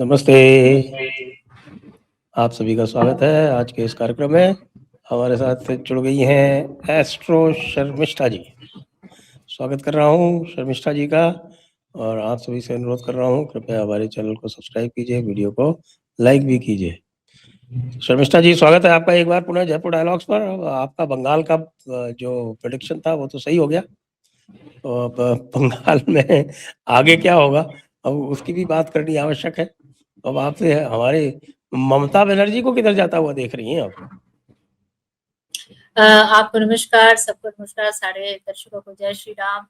नमस्ते। आप सभी का स्वागत है आज के इस कार्यक्रम में। हमारे साथ जुड़ गई हैं एस्ट्रो शर्मिष्ठा जी। स्वागत कर रहा हूँ शर्मिष्ठा जी का, और आप सभी से अनुरोध कर रहा हूँ कृपया हमारे चैनल को सब्सक्राइब कीजिए, वीडियो को लाइक भी कीजिए। शर्मिष्ठा जी, स्वागत है आपका एक बार पुनः जयपुर डायलॉग्स पर। आपका बंगाल का जो प्रेडिक्शन था वो तो सही हो गया, तो अब बंगाल में आगे क्या होगा अब उसकी भी बात करनी आवश्यक है। अब आपसे हमारे ममता बनर्जी को किधर जाता हुआ देख रही हैं आप? आपको नमस्कार, सबको नमस्कार, सारे दर्शकों को जय श्री राम।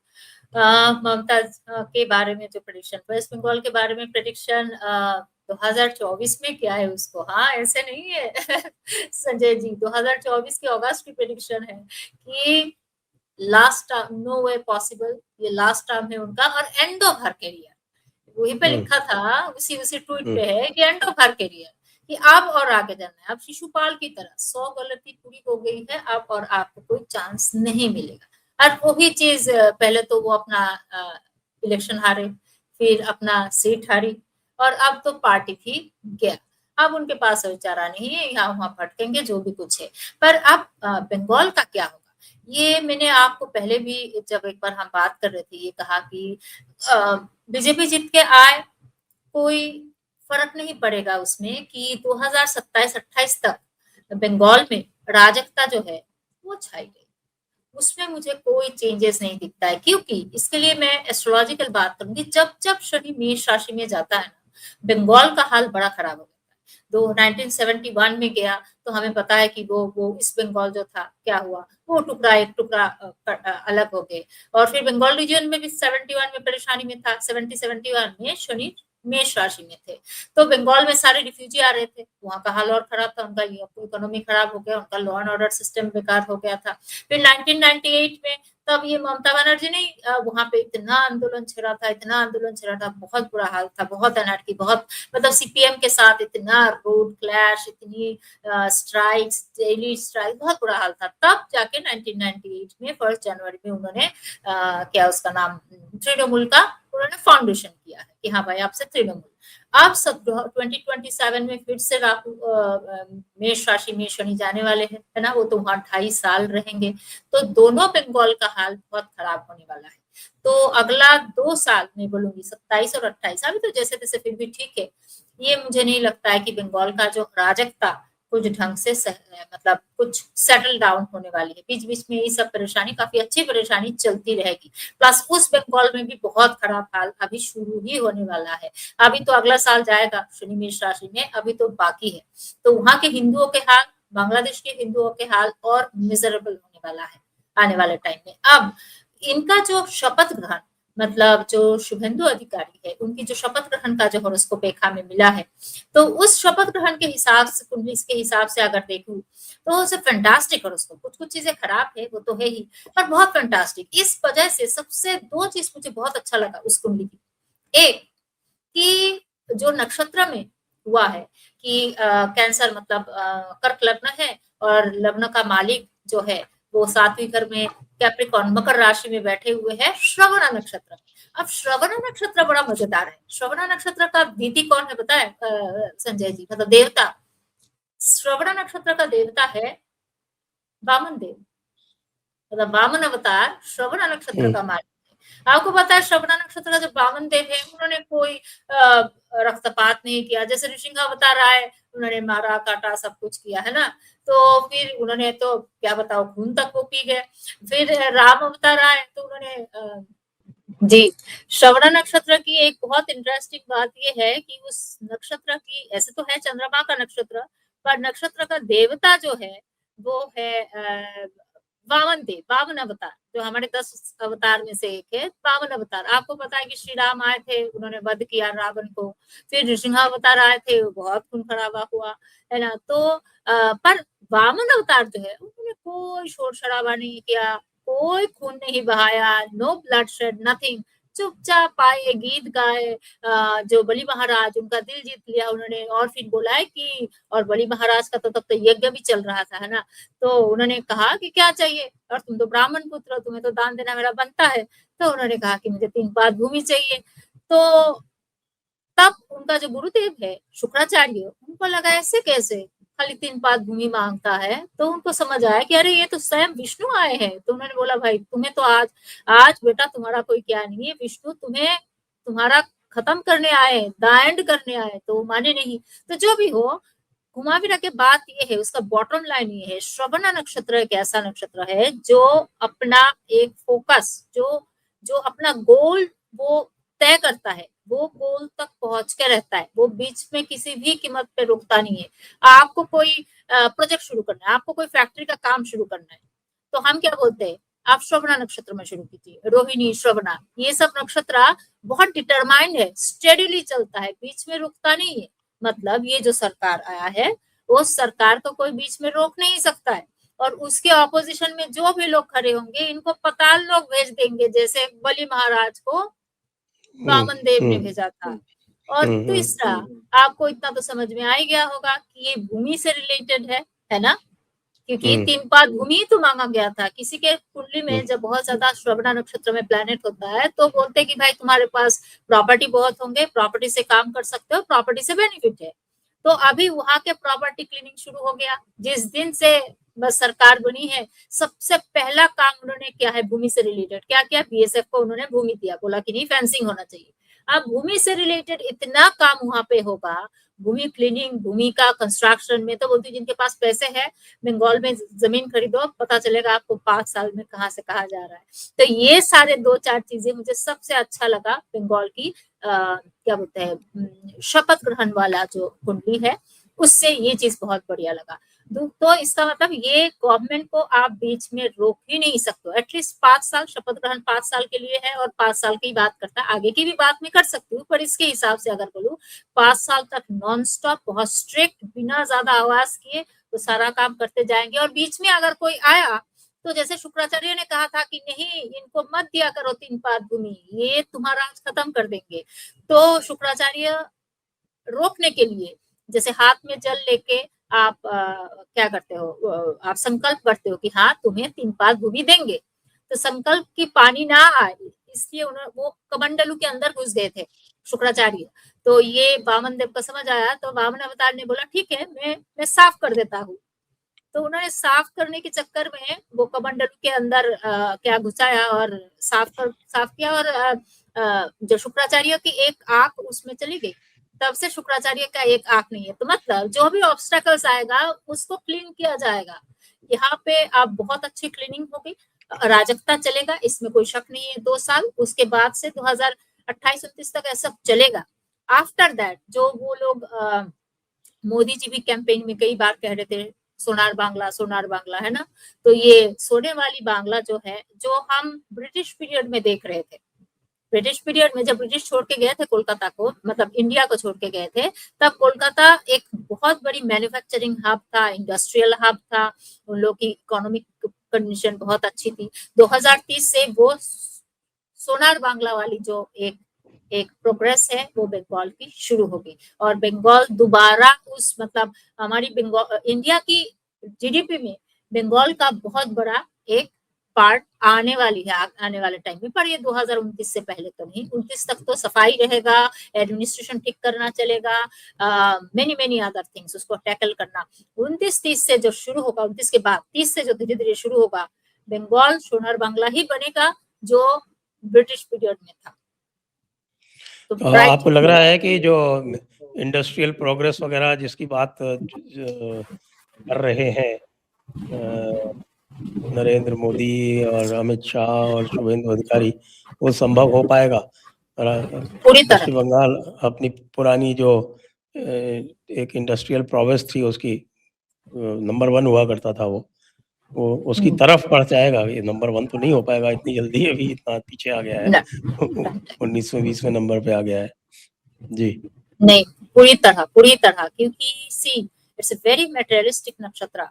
ममता के बारे में जो प्रेडिक्शन, वेस्ट बंगाल के बारे में प्रेडिक्शन 2024 में क्या है उसको, हाँ ऐसे नहीं है संजय जी, 2024 के अगस्त की प्रेडिक्शन है कि last term, no way possible, ये लास्ट टर्म है उनका और एंड ऑफ हर करियर। वहीं पे लिखा था, उसी ट्वीट पे है कि एंड ऑफ हर करियर, कि अब और आगे जाना है। अब शिशुपाल की तरह 100 गलती पूरी हो गई है, अब और आपको कोई चांस नहीं मिलेगा। और वही चीज, पहले तो वो अपना इलेक्शन हारे, फिर अपना सीट हारी, और अब तो पार्टी भी गया। अब उनके पास विचारा नहीं है, यहाँ वहां भटकेंगे जो भी कुछ है। पर अब बंगाल का क्या होगा, ये मैंने आपको पहले भी जब एक बार हम बात कर रहे थे, ये कहा कि बीजेपी जीत के आए, कोई फर्क नहीं पड़ेगा उसमें कि 2027-28 तक बंगाल में राजकता जो है वो छाई गई, उसमें मुझे कोई चेंजेस नहीं दिखता है। क्योंकि इसके लिए मैं एस्ट्रोलॉजिकल बात करूंगी, जब जब शनि मेष राशि में जाता है ना, बंगाल का हाल बड़ा खराब हो जाता है। 1971 में गया तो हमें पता है कि वो ईस्ट बंगाल जो था क्या हुआ, वो टुकड़ा एक टुकड़ा अलग हो गए। और फिर बंगाल रीजन में भी 71 में परेशानी में था, 71 में शनि मेष राशि में थे, तो बंगाल में सारे रिफ्यूजी आ रहे थे, वहां का हाल और खराब था, उनका इकोनॉमी खराब हो गया, उनका लॉ एंड ऑर्डर सिस्टम बेकार हो गया था। फिर 1998 में तब ये ममता बनर्जी ने वहां पे इतना आंदोलन छिड़ा था, इतना आंदोलन छिड़ा था, बहुत बुरा हाल था, बहुत अनर्की, बहुत मतलब सीपीएम के साथ इतना रोड क्लैश, इतनी स्ट्राइक्स, डेली स्ट्राइक, बहुत बुरा हाल था। तब जाके 1998 में 1 जनवरी में उन्होंने क्या उसका नाम, तृणमूल का उन्होंने फाउंडेशन किया है कि हाँ भाई आपसे तृणमूल। अब सब 2027 में फिर से राहु मेष राशि में शनि जाने वाले हैं, है ना, वो तो वहां 2.5 साल रहेंगे, तो दोनों बंगाल का हाल बहुत खराब होने वाला है। तो अगला 2 साल नहीं बोलूंगी, 27 और 28, अभी तो जैसे तैसे फिर भी ठीक है। ये मुझे नहीं लगता है कि बंगाल का जो अराजकता कुछ ढंग से मतलब कुछ सेटल डाउन होने वाली है। बीच बीच में ये सब परेशानी, काफी अच्छी परेशानी चलती रहेगी। प्लस उस बंगाल में भी बहुत खराब हाल अभी शुरू ही होने वाला है। अभी तो अगला साल जाएगा शनि मेष राशि में, अभी तो बाकी है। तो वहां के हिंदुओं के हाल, बांग्लादेश के हिंदुओं के हाल और मिजरेबल होने वाला है आने वाले टाइम में। अब इनका जो शपथ ग्रहण, मतलब जो शुभेंदु अधिकारी है, उनकी जो शपथ ग्रहण का जो हॉरोस्कोप रेखा में मिला है, तो उस शपथ ग्रहण के हिसाब से, कुंडली के हिसाब से अगर देखूं तो उसे फैंटास्टिक हॉरोस्कोप, कुछ कुछ चीजें खराब है वो तो है ही, पर बहुत फैंटास्टिक। इस वजह से सबसे 2 चीज मुझे बहुत अच्छा लगा उस कुंडली की। एक कि जो नक्षत्र में हुआ है कि कैंसर मतलब कर्क लग्न है, और लग्न का मालिक जो है वो 7वीं घर में कैप्रिकॉर्न मकर राशि में बैठे हुए हैं श्रवण नक्षत्र। अब श्रवण नक्षत्र बड़ा मजेदार है। श्रवण नक्षत्र का दीदी कौन है पता है संजय जी, मतलब देवता? श्रवण नक्षत्र का देवता है वामन देव, मतलब वामन अवतार श्रवण नक्षत्र का मालिक है। आपको पता है श्रवण नक्षत्र का जो वामन देव है, उन्होंने कोई रक्तपात नहीं किया। जैसे ऋषिंग अवतार आए, उन्होंने मारा काटा सब कुछ किया, है ना, तो फिर उन्होंने तो क्या बताओ, खून तक वो पी गए। फिर राम अवतार आए तो उन्होंने जी, श्रवण नक्षत्र की एक बहुत इंटरेस्टिंग बात ये है कि उस नक्षत्र की, ऐसे तो है चंद्रमा का नक्षत्र, पर नक्षत्र का देवता जो है वो है वामन देव, वामन अवतार, जो हमारे 10 अवतार में से एक है वामन अवतार। आपको पता है कि श्री राम आए थे, उन्होंने वध किया रावण को। फिर नृसिंह अवतार आए थे, बहुत खून खराबा हुआ, है ना। तो पर वामन अवतार जो है, उन्होंने कोई शोर शराबा नहीं किया, कोई खून नहीं बहाया, नो ब्लड शेड, नथिंग। चुपचाप आए, गीत गाए, जो बलि महाराज, उनका दिल जीत लिया उन्होंने। और फिर बोला है कि, और बलि महाराज का तो तब तो यज्ञ भी चल रहा था, है ना, तो उन्होंने कहा कि क्या चाहिए, और तुम तो ब्राह्मण पुत्र हो, तुम्हें तो दान देना मेरा बनता है। तो उन्होंने कहा कि मुझे 3 पाद भूमि चाहिए। तो तब उनका जो गुरुदेव है शुक्राचार्य, उनको लगा ऐसे कैसे खाली 3 पाद भूमि मांगता है, तो उनको समझ आया कि अरे ये तो स्वयं विष्णु आए हैं। तो उन्होंने बोला भाई तुम्हें तो आज बेटा तुम्हारा कोई क्या नहीं है, विष्णु तुम्हें तुम्हारा खत्म करने आए, दाएंड करने आए। तो माने नहीं। तो जो भी हो, घुमा फिरा के बात ये है, उसका बॉटम लाइन ये है, श्रवणा नक्षत्र एक ऐसा नक्षत्र है जो अपना एक फोकस, जो अपना गोल वो तय करता है, वो गोल तक पहुंच के रहता है, वो बीच में किसी भी कीमत पे रुकता नहीं है। आपको कोई प्रोजेक्ट शुरू करना है, आपको कोई फैक्ट्री का काम शुरू करना है, तो हम क्या बोलते हैं, आप श्रवणा नक्षत्र में शुरू कीजिए। रोहिणी, श्रवणा, ये सब नक्षत्र बहुत डिटरमाइंड है, स्टेडीली चलता है, बीच में रुकता नहीं है। मतलब ये जो सरकार आया है, उस सरकार को कोई बीच में रोक नहीं सकता है। और उसके ऑपोजिशन में जो भी लोग खड़े होंगे, इनको पताल लोग भेज देंगे, जैसे बलि महाराज को वामन देव ने भेजा था। और तीसरा, आपको इतना तो समझ में आ ही गया होगा कि ये भूमि से रिलेटेड है ना, क्योंकि 3 पाद भूमि तो मांगा गया था। किसी के कुंडली में जब बहुत ज्यादा श्रवणा नक्षत्र में प्लैनेट होता है, तो बोलते हैं कि भाई तुम्हारे पास प्रॉपर्टी बहुत होंगे, प्रॉपर्टी से काम कर सकते हो, प्रॉपर्टी से बेनिफिट है। तो अभी वहां के प्रॉपर्टी क्लीनिंग शुरू हो गया। जिस दिन से बस सरकार बनी है, सबसे पहला काम उन्होंने किया है भूमि से रिलेटेड। क्या किया, बीएसएफ को उन्होंने भूमि दिया, बोला कि नहीं फेंसिंग होना चाहिए। अब भूमि से रिलेटेड इतना काम वहां पे होगा, भूमि क्लीनिंग, भूमि का कंस्ट्रक्शन में। तो बोलती जिनके पास पैसे है, बंगाल में जमीन खरीदो, पता चलेगा आपको 5 साल में कहाँ से कहा जा रहा है। तो ये सारे 2-4 चीजें मुझे सबसे अच्छा लगा बंगाल की क्या बोलते हैं, शपथ ग्रहण वाला जो कुंडली है, उससे ये चीज बहुत बढ़िया लगा। तो इसका मतलब ये गवर्नमेंट को आप बीच में रोक ही नहीं सकते। एटलीस्ट 5 साल, शपथ ग्रहण 5 साल के लिए है और 5 साल की बात करता है। आगे की भी बात मैं कर सकती हूँ, पर इसके हिसाब से अगर बोलूँ 5 साल तक नॉन स्टॉप, बहुत स्ट्रिक्ट, बिना ज्यादा आवाज किए तो सारा काम करते जाएंगे। और बीच में अगर कोई आया, तो जैसे शुक्राचार्य ने कहा था कि नहीं इनको मत दिया करो 3 पाद भूमि, ये तुम्हारा आज खत्म कर देंगे। तो शुक्राचार्य रोकने के लिए, जैसे हाथ में जल लेके आप क्या करते हो, आप संकल्प करते हो कि हाँ तुम्हें 3 पाद भूमि देंगे। तो संकल्प की पानी ना आए, इसलिए उन्होंने वो कमंडलू के अंदर घुस गए थे शुक्राचार्य। तो ये वामन देव को समझ आया, तो वामन अवतार ने बोला ठीक है, मैं साफ कर देता हूँ। तो उन्होंने साफ करने के चक्कर में वो कमंडलू के अंदर क्या घुसाया और साफ किया, और जो शुक्राचार्य की एक आंख उसमें चली गई। तब से शुक्राचार्य का एक आंख नहीं है। तो मतलब जो भी ऑब्स्टेकल्स आएगा उसको क्लीन किया जाएगा। यहाँ पे आप बहुत अच्छी क्लीनिंग होगी, अराजकता चलेगा, इसमें कोई शक नहीं है। 2 साल उसके बाद से 2028-29 तक ऐसा चलेगा। आफ्टर दैट जो वो लोग मोदी जी भी कैंपेन में कई बार कह रहे थे सोनार बांग्ला है ना, तो ये सोने वाली बांग्ला जो है, जो हम ब्रिटिश पीरियड में देख रहे थे। ब्रिटिश पीरियड में जब ब्रिटिश छोड़ के गए थे कोलकाता को, मतलब इंडिया को छोड़ के गए थे, तब कोलकाता एक बहुत बड़ी मैन्युफैक्चरिंग हब था, इंडस्ट्रियल हब था, उन लोग की इकोनॉमिक कंडीशन बहुत अच्छी थी। 2030 से वो सोनार बांग्ला वाली जो एक प्रोग्रेस है वो बंगाल की शुरू होगी। और बंगाल दोबारा उस, मतलब हमारी बंगाल, इंडिया की जीडीपी में बंगाल का बहुत बड़ा एक पार्ट आने वाली है आने वाले टाइम में। पर ये 2029 से पहले तो नहीं, 29 तक तो सफाई रहेगा, एडमिनिस्ट्रेशन ठीक करना चलेगा, मेनी अदर थिंग्स उसको टैकल करना। 29-30 से जो शुरू होगा, 29 के बाद 30 से जो धीरे धीरे शुरू होगा, बंगाल सोनार बांग्ला ही बनेगा जो ब्रिटिश पीरियड में था। तो आपको लग रहा है कि जो इंडस्ट्रियल प्रोग्रेस वगैरह जिसकी बात कर रहे हैं नरेंद्र मोदी और अमित शाह और शुभेंदु अधिकारी, वो संभव हो पाएगा? पूरी तरह पश्चिम बंगाल अपनी पुरानी जो एक इंडस्ट्रियल प्रोग्रेस थी उसकी नंबर 1 हुआ करता था, वो उसकी तरफ बढ़ जाएगा। ये नंबर 1 तो नहीं हो पाएगा इतनी जल्दी, अभी इतना पीछे आ गया है, 1920वें नंबर पे आ गया है जी। नहीं, पूरी तरह, क्योंकि see it's a very materialistic नक्षत्र।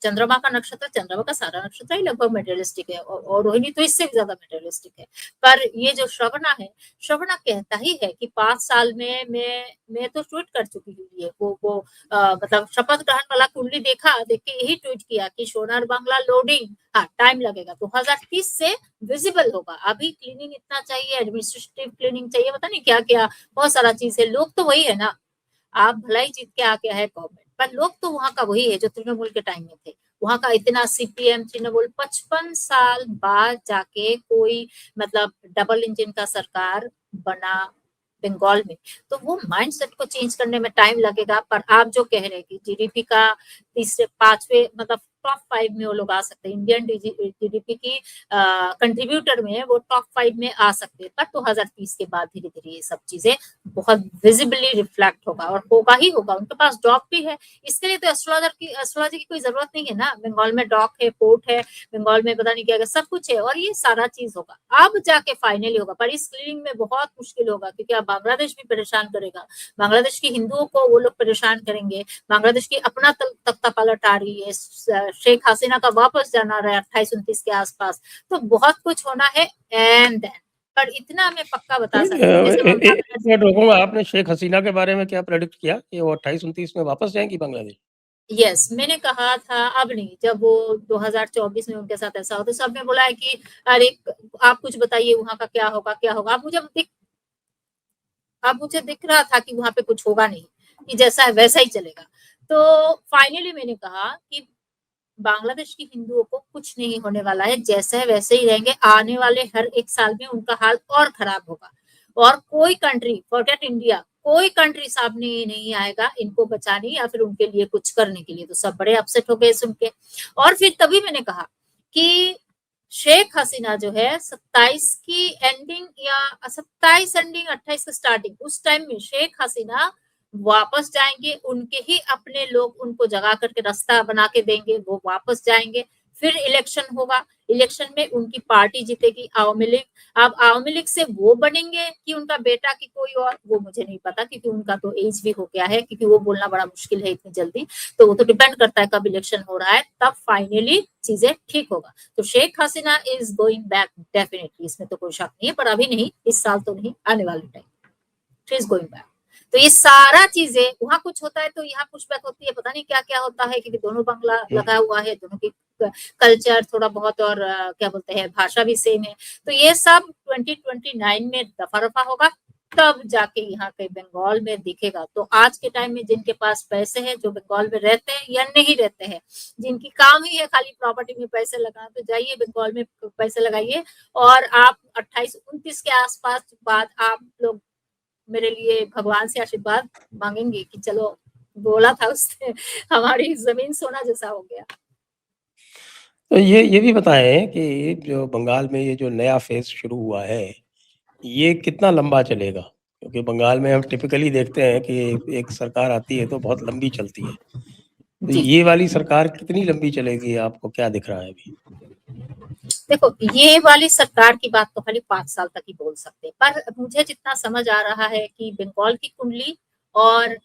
चंद्रमा का नक्षत्र, चंद्रमा का सारा नक्षत्र ही लगभग मटेरियलिस्टिक है, और रोहिणी तो इससे भी ज्यादा मटेरियलिस्टिक है। पर ये जो श्रवणा है, श्रवणा कहता ही है कि 5 साल में मैं तो ट्वीट कर चुकी हूँ ये, वो मतलब शपथ ग्रहण वाला कुंडली देखा, देख के यही ट्वीट किया कि सोनार बांग्ला लोडिंग, हाँ टाइम लगेगा, 2030 से विजिबल होगा। अभी क्लीनिंग इतना चाहिए, एडमिनिस्ट्रेटिव क्लीनिंग चाहिए, पता नहीं क्या क्या, बहुत सारा चीज है। लोग तो वही है ना, आप भलाई जीत के आके है गवर्नमेंट, पर लोग तो वहां का वही है जो तृणमूल के टाइम में थे। वहां का इतना सीपीएम तृणमूल 55 साल बाद जाके कोई मतलब डबल इंजन का सरकार बना बंगाल में। तो वो माइंडसेट को चेंज करने में टाइम लगेगा। पर आप जो कह रहे हैं कि जीडीपी का तीसरे पांचवे मतलब टॉप 5 में वो लोग आ सकते हैं, इंडियन जीडीपी की कंट्रीब्यूटर में वो टॉप 5 में आ सकते हैं। पर 2030 के बाद धीरे धीरे ये सब चीजें बहुत विजिबली रिफ्लेक्ट होगा, और होगा ही होगा। उनके पास डॉक भी है, इसके लिए तो एस्ट्रोलॉजी की कोई जरूरत नहीं है ना। बंगाल में डॉक है, पोर्ट है, बंगाल में पता नहीं क्या सब कुछ है, और ये सारा चीज होगा अब जाके फाइनली होगा। पर इस क्लीनिंग में बहुत मुश्किल होगा, क्योंकि अब बांग्लादेश भी परेशान करेगा, बांग्लादेश के हिंदुओं को वो लोग परेशान करेंगे। बांग्लादेश की अपना तख्ता पलट आ रही है, शेख हसीना का वापस जाना रहा है 28-29 के आसपास, तो बहुत कुछ होना है। एंड देन पर इतना मैं पक्का बता सकती हूँ, जैसे ममता बनर्जी, रोकूंगा, आपने शेख हसीना के बारे में क्या प्रेडिक्ट किया कि वो 28-29 में वापस जाएंगी बांग्लादेश? यस मैंने कहा था, अब नहीं, जब वो 2024 में उनके साथ ऐसा हो तो सबने बोला है कि अरे आप कुछ बताइए वहां का क्या होगा क्या होगा। अब मुझे दिख रहा था कि वहां पे कुछ होगा नहीं, कि जैसा है वैसा ही चलेगा। तो फाइनली मैंने कहा कि बांग्लादेश के हिंदुओं को कुछ नहीं होने वाला है, जैसे है वैसे ही रहेंगे। आने वाले हर एक साल में उनका हाल और खराब होगा, और कोई कंट्री, फॉरगेट इंडिया, कोई कंट्री सामने नहीं आएगा इनको बचाने या फिर उनके लिए कुछ करने के लिए। तो सब बड़े अपसेट हो गए सुन के। और फिर तभी मैंने कहा कि शेख हसीना जो है 27 की एंडिंग या 27 एंडिंग 28 की स्टार्टिंग, उस टाइम में शेख हसीना वापस जाएंगे, उनके ही अपने लोग उनको जगा करके रास्ता बना के देंगे, वो वापस जाएंगे। फिर इलेक्शन होगा, इलेक्शन में उनकी पार्टी जीतेगी, आवामी लीग। अब आवामी लीग से वो बनेंगे कि उनका बेटा की कोई और, वो मुझे नहीं पता, क्योंकि उनका तो एज भी हो गया है, क्योंकि वो बोलना बड़ा मुश्किल है इतनी जल्दी। तो वो तो डिपेंड करता है कब इलेक्शन हो रहा है, तब फाइनली चीजें ठीक होगा। तो Sheikh Hasina is going back definitely, इसमें तो कोई शक नहीं है। पर अभी नहीं, इस साल तो नहीं, आने वाले time she is going back. तो ये सारा चीजें, वहां कुछ होता है तो यहाँ पुशबैक होती है, पता नहीं क्या क्या होता है, क्योंकि दोनों बांग्ला लगा हुआ है, दोनों की कल्चर थोड़ा बहुत और क्या बोलते हैं भाषा भी सेम है। तो ये सब 2029 में दफा रफा होगा, तब जाके यहाँ के बंगाल में दिखेगा। तो आज के टाइम में जिनके पास पैसे हैं, जो बंगाल में रहते हैं या नहीं रहते हैं, जिनकी काम ही है खाली प्रॉपर्टी में पैसे लगाना, तो जाइए बंगाल में पैसे लगाइए, और आप 28-29 के आसपास बाद आप लोग मेरे लिए भगवान से आशीर्वाद मांगेंगे कि चलो, बोला था उसने, हमारी जमीन सोना जैसा हो गया। तो ये भी बताएं कि जो बंगाल में ये जो नया फेज शुरू हुआ है, ये कितना लंबा चलेगा? क्योंकि बंगाल में हम टिपिकली देखते हैं कि एक सरकार आती है तो बहुत लंबी चलती है, तो ये वाली सरकार कितनी लंबी चलेगी, आपको क्या दिख रहा है अभी? देखो, ये वाली सरकार की बात तो खाली 5 साल तक ही बोल सकते हैं, पर मुझे जितना समझ आ रहा है कि बंगाल की कुंडली और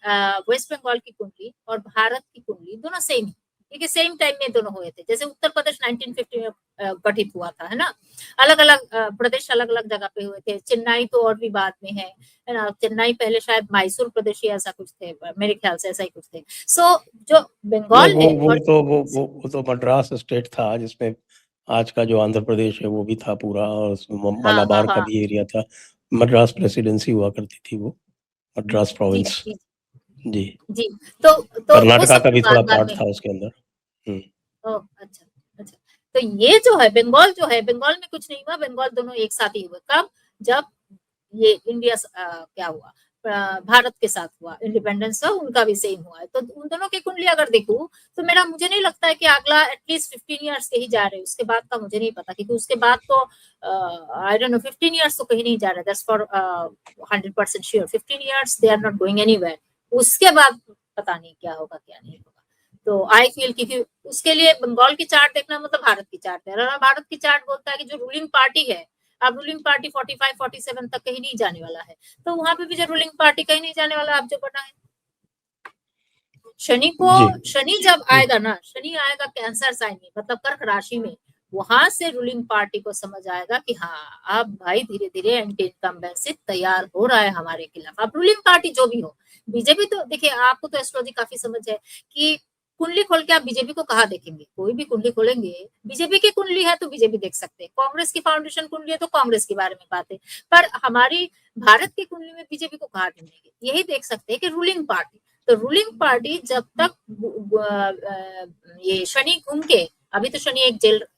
वेस्ट बंगाल की कुंडली और भारत की कुंडली दोनों सेम है, क्योंकि सेम टाइम में दोनों हुए थे। जैसे उत्तर प्रदेश 1950 में गठित हुआ था, है ना। अलग अलग प्रदेश अलग अलग जगह पे हुए थे। चेन्नई तो और भी बाद में है ना। चेन्नई पहले शायद मैसूर प्रदेश या ऐसा कुछ थे, मेरे ख्याल से ऐसा ही कुछ थे। सो जो बंगाल है, वो तो मद्रास स्टेट था, जिसमें आज का जो आंध्र प्रदेश है वो भी था पूरा, और मलाबार का भी एरिया था। मद्रास प्रेसिडेंसी हुआ करती थी वो, मद्रास जी प्रोविंस। जी जी, जी। तो वो कर्नाटका सब का तो भी थोड़ा बाद बाद पार्ट में। था उसके अंदर। ओह अच्छा अच्छा। तो ये जो है बंगाल, जो है बंगाल में कुछ नहीं हुआ, बंगाल दोनों एक साथ ही हुए। कब? जब ये इंडिया क्या हुआ, भारत के साथ हुआ इंडिपेंडेंस, उनका भी सेम हुआ है। तो उन दोनों की कुंडली अगर देखूं तो मुझे नहीं लगता है कि अगला एटलीस्ट 15 इयर्स के ही जा रहे हैं। उसके बाद का मुझे नहीं पता, क्योंकि उसके बाद तो आई डोंट नो, 15 इयर्स तो कहीं नहीं जा रहे, that's for 100% sure. 15 years they are not going anywhere. उसके बाद पता नहीं क्या होगा क्या नहीं होगा। तो आई फील, क्योंकि उसके लिए बंगाल की चार्ट देखना मतलब भारत की चार्ट है। भारत की चार्ट बोलता है कि जो रूलिंग पार्टी है, अब रूलिंग पार्टी 45-47 तक कहीं नहीं जाने वाला है, तो वहां पे भी जो रूलिंग पार्टी कहीं नहीं जाने वाला, अब जो बना है। शनि जब आएगा ना, शनि आएगा कैंसर साइन में, मतलब कर्क राशि में, वहां से रूलिंग पार्टी को समझ आएगा कि हाँ अब भाई धीरे धीरे एंटी इनकम्बेंसी तैयार हो रहा है हमारे खिलाफ। अब रूलिंग पार्टी जो भी हो, बीजेपी तो देखिए, आपको तो एस्ट्रोलॉजी काफी समझ है कि कुंडली खोल के आप बीजेपी को कहाँ देखेंगे, कोई भी कुंडली खोलेंगे, बीजेपी की कुंडली है तो बीजेपी देख सकते हैं, कांग्रेस की फाउंडेशन कुंडली है तो कांग्रेस के बारे में बातें, पर हमारी भारत की कुंडली में बीजेपी को कहाँ ढूंढेंगे, यही देख सकते हैं कि रूलिंग पार्टी। तो रूलिंग पार्टी जब तक ये शनि घूम के, अभी तो शनि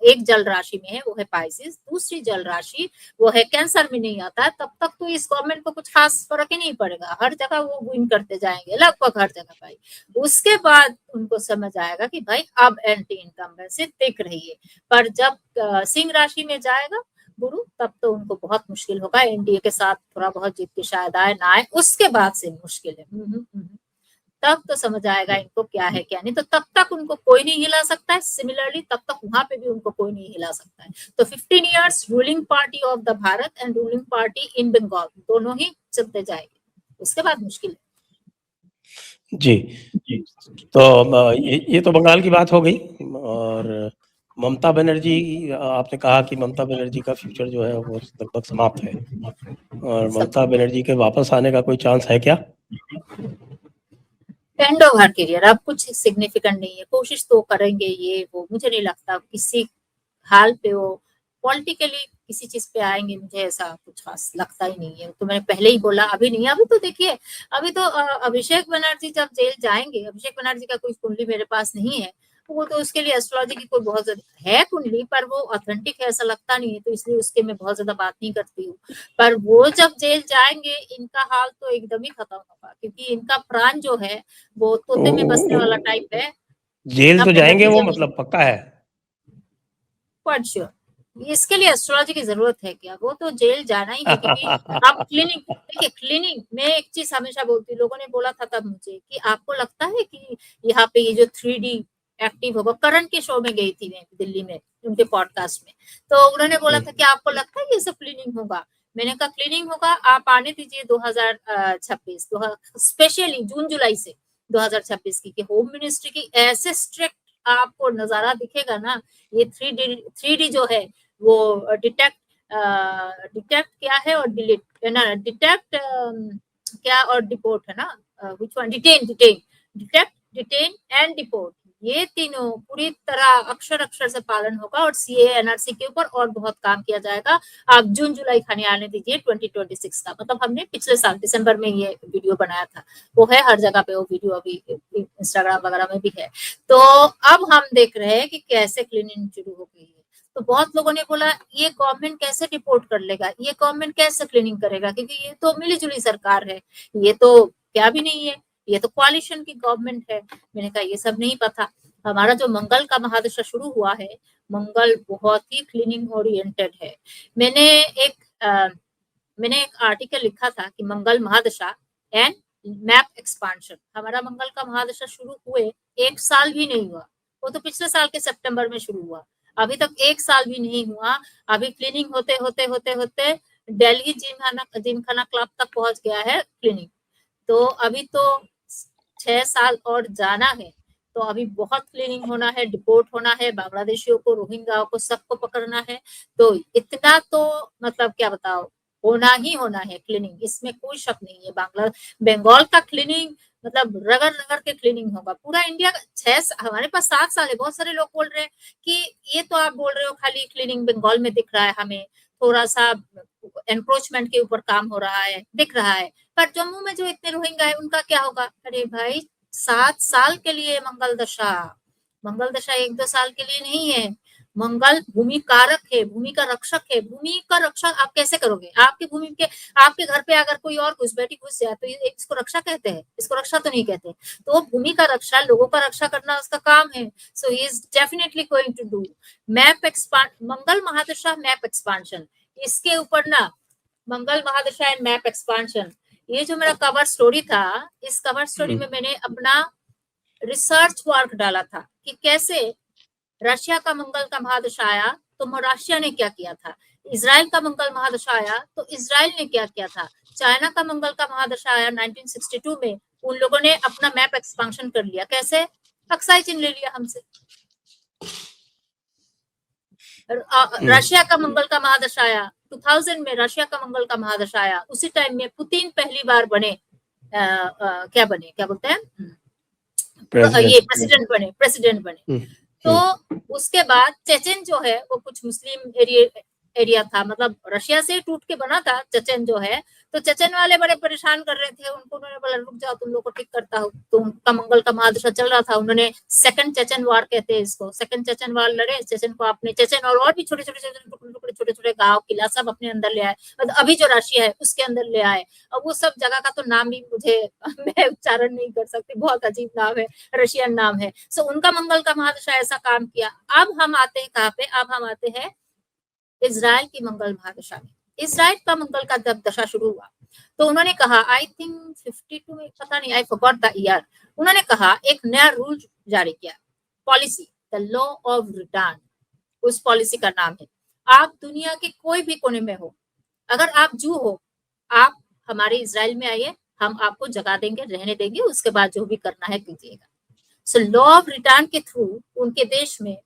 एक जल राशि में है, वो है पाइसिस, दूसरी जल राशि वो है कैंसर में नहीं आता है, तब तक तो इस गवर्नमेंट को कुछ खास फर्क ही नहीं पड़ेगा, हर जगह वो विन करते जाएंगे, लगभग हर जगह भाई। उसके बाद उनको समझ आएगा कि भाई अब एंटी इनकम्बेंसी दिख रही है, पर जब सिंह राशि में जाएगा गुरु, तब तो उनको बहुत मुश्किल होगा, एनडीए के साथ थोड़ा बहुत जीत के शायद आए ना आए, उसके बाद से मुश्किल है। तब तो समझ आएगा इनको क्या है क्या नहीं, तो तब तक उनको कोई नहीं हिला सकता है, सिमिलरली तब तक वहां पे भी उनको कोई नहीं हिला सकता है। तो 15 years ruling party of the Bharat and ruling party in Bengal दोनों ही चलते जाएंगे, उसके बाद मुश्किल है। जी, तो ये तो बंगाल की बात हो गई। और ममता बनर्जी, आपने कहा कि ममता बनर्जी का फ्यूचर जो है वो लगभग समाप्त है, और ममता बनर्जी के वापस आने का कोई चांस है क्या? एंड ऑफ हर करियर, अब कुछ सिग्निफिकेंट नहीं है, कोशिश तो करेंगे ये वो, मुझे नहीं लगता किसी हाल पे वो पॉलिटिकली किसी चीज पे आएंगे, मुझे ऐसा कुछ खास लगता ही नहीं है। तो मैंने पहले ही बोला, अभी नहीं, अभी तो देखिए, अभी तो अभिषेक बनर्जी जब जेल जाएंगे, अभिषेक बनर्जी का कोई कुंडली मेरे पास नहीं है, वो तो उसके लिए एस्ट्रोलॉजी की कोई बहुत ज्यादा है कुंडली, पर वो ऑथेंटिक है ऐसा लगता नहीं है, तो इसलिए उसके मैं बहुत ज्यादा बात नहीं करती हूँ। पर वो जब जेल जाएंगे, इनका हाल तो एकदम ही खत्म होगा, क्योंकि इनका प्राण जो है वो तोते में बसने वाला टाइप है। जेल तो जाएंगे वो, मतलब पक्का है? Quite sure. इसके लिए एस्ट्रोलॉजी की जरूरत है क्या? वो तो जेल जाना ही है, क्योंकि आप क्लीनिंग, देखिए क्लीनिंग में एक चीज हमेशा बोलती हूँ, लोगों ने बोला था तब मुझे कि आपको लगता है कि यहाँ पे ये जो 3D एक्टिव होगा, करण के शो में गई थी मैं दिल्ली में उनके पॉडकास्ट में, तो उन्होंने बोला था कि आपको लगता है ये सब क्लीनिंग होगा? मैंने कहा क्लीनिंग होगा, आप आने दीजिए 2026 स्पेशली जून जुलाई से 2026 की होम मिनिस्ट्री की ऐसे स्ट्रिक्ट आपको नजारा दिखेगा ना, ये 3D जो है वो डिटेक्ट क्या है और डिलीट है ना, डिटेक्ट क्या और डिपोर्ट है ना, which one, detect detain and deport, ये तीनों पूरी तरह अक्षर अक्षर से पालन होगा, और सीए एनआरसी के ऊपर और बहुत काम किया जाएगा। आप जून जुलाई खाने आने दीजिए 2026 का, मतलब हमने पिछले साल दिसंबर में ये वीडियो बनाया था, वो है हर जगह पे वो वीडियो, अभी इंस्टाग्राम वगैरह में भी है। तो अब हम देख रहे हैं कि कैसे क्लीनिंग शुरू हो गई है। तो बहुत लोगों ने बोला ये गवर्नमेंट कैसे रिपोर्ट कर लेगा, ये गवर्नमेंट कैसे क्लीनिंग करेगा, क्योंकि ये तो मिलीजुली सरकार है, ये तो क्या भी नहीं है, ये तो कोalition की गवर्नमेंट है। मैंने कहा ये सब नहीं पता। हमारा जो मंगल का महादशा शुरू हुआ है, मंगल बहुत ही क्लीनिंग ओरिएंटेड है। मैंने एक आर्टिकल लिखा था कि मंगल महादशा एंड मैप एक्सपांशन, हमारा मंगल का महादशा शुरू हुए 1 साल भी नहीं हुआ, वो तो पिछले साल के सितंबर में शुरू हुआ, अभी तक 1 साल भी नहीं हुआ। अभी क्लीनिंग होते होते होते होते दिल्ली जिमखाना क्लब तक पहुंच गया है क्लीनिंग, तो अभी तो 6 साल और जाना है। तो अभी बहुत क्लीनिंग होना है, डिपोर्ट होना है, बांग्लादेशियों को, रोहिंग्या को, सबको पकड़ना है। तो इतना तो मतलब क्या बताओ, होना ही होना है क्लीनिंग, इसमें कोई शक नहीं है। बंगाल का क्लीनिंग मतलब रगड़ रगड़ के क्लीनिंग होगा पूरा इंडिया का। 6 हमारे पास 7 साल है। बहुत सारे लोग बोल रहे हैं कि ये तो आप बोल रहे हो खाली क्लीनिंग बंगाल में दिख रहा है, हमें थोड़ा सा एनक्रोचमेंट के ऊपर काम हो रहा है, दिख रहा है, पर जम्मू में जो इतने रोहिंग्या है उनका क्या होगा? अरे भाई 7 साल के लिए मंगल दशा 1-2 साल के लिए नहीं है। मंगल भूमि कारक है, भूमि का रक्षक है। भूमि का रक्षा आप कैसे करोगे? आपके भूमि के, आपके घर पे अगर कोई और घुसपैठी घुस जाए तो इसको रक्षा कहते हैं? इसको रक्षा तो नहीं कहते। तो भूमि का रक्षा, लोगों का रक्षा करना उसका काम है। So he is definitely going to do map expand, Mangal Mahadasha map expansion. इसके ऊपर ना Mangal Mahadasha and map expansion, ये जो मेरा कवर स्टोरी था, इस कवर स्टोरी में मैंने अपना रिसर्च वर्क डाला था कि कैसे रशिया का मंगल का महादशा आया तो रशिया ने क्या किया था, इजराइल का मंगल महादशा आया तो इजराइल ने क्या किया था, चाइना का मंगल का महादशा आया 1962 में, उन लोगों ने अपना मैप एक्सपांशन कर लिया। कैसे? अक्साई चिन्ह ले लिया हमसे। रशिया का मंगल का महादशा आया 2000 में, रशिया का मंगल का महादशा आया। उसी टाइम में पुतिन पहली बार बने, क्या बोलते हैं, ये प्रेसिडेंट बने। तो उसके बाद चेचेन जो है वो कुछ मुस्लिम एरिया था, मतलब रशिया से टूट के बना था चेचेन जो है। तो चेचेन वाले बड़े परेशान कर रहे थे उनको, उन्होंने बोला रुक जाओ, तुम लोग को ठीक करता हूँ। तो उनका मंगल का महादशा चल रहा था, उन्होंने सेकंड चेचेन वार कहते हैं इसको, सेकंड चेचेन वार लड़े। चेचेन को अपने, चेचेन और भी छोटे छोटे गाँव किला सब अपने अंदर ले आए, अभी जो रशिया है उसके अंदर ले आए। अब वो सब जगह का तो नाम भी मैं उच्चारण नहीं कर सकती, बहुत अजीब नाम है, रशियन नाम है। सो उनका मंगल का महादशा ऐसा काम किया। अब हम आते हैं कहाँ पे? अब हम आते हैं इजराइल की मंगल महादशा में। इजराइल का मंगल का जब दशा शुरू हुआ तो उन्होंने कहा, आई थिंक 52 में, पता नहीं, आई फॉरगॉट द ईयर, उन्होंने कहा एक नया रूल जारी किया, policy, the law of return. उस पॉलिसी का नाम है, आप दुनिया के कोई भी कोने में हो, अगर आप जू हो, आप हमारे इजराइल में आइए, हम आपको जगह देंगे, रहने देंगे, उसके बाद जो भी करना है कीजिएगा। सो लॉ ऑफ रिटर्न के थ्रू उनके देश में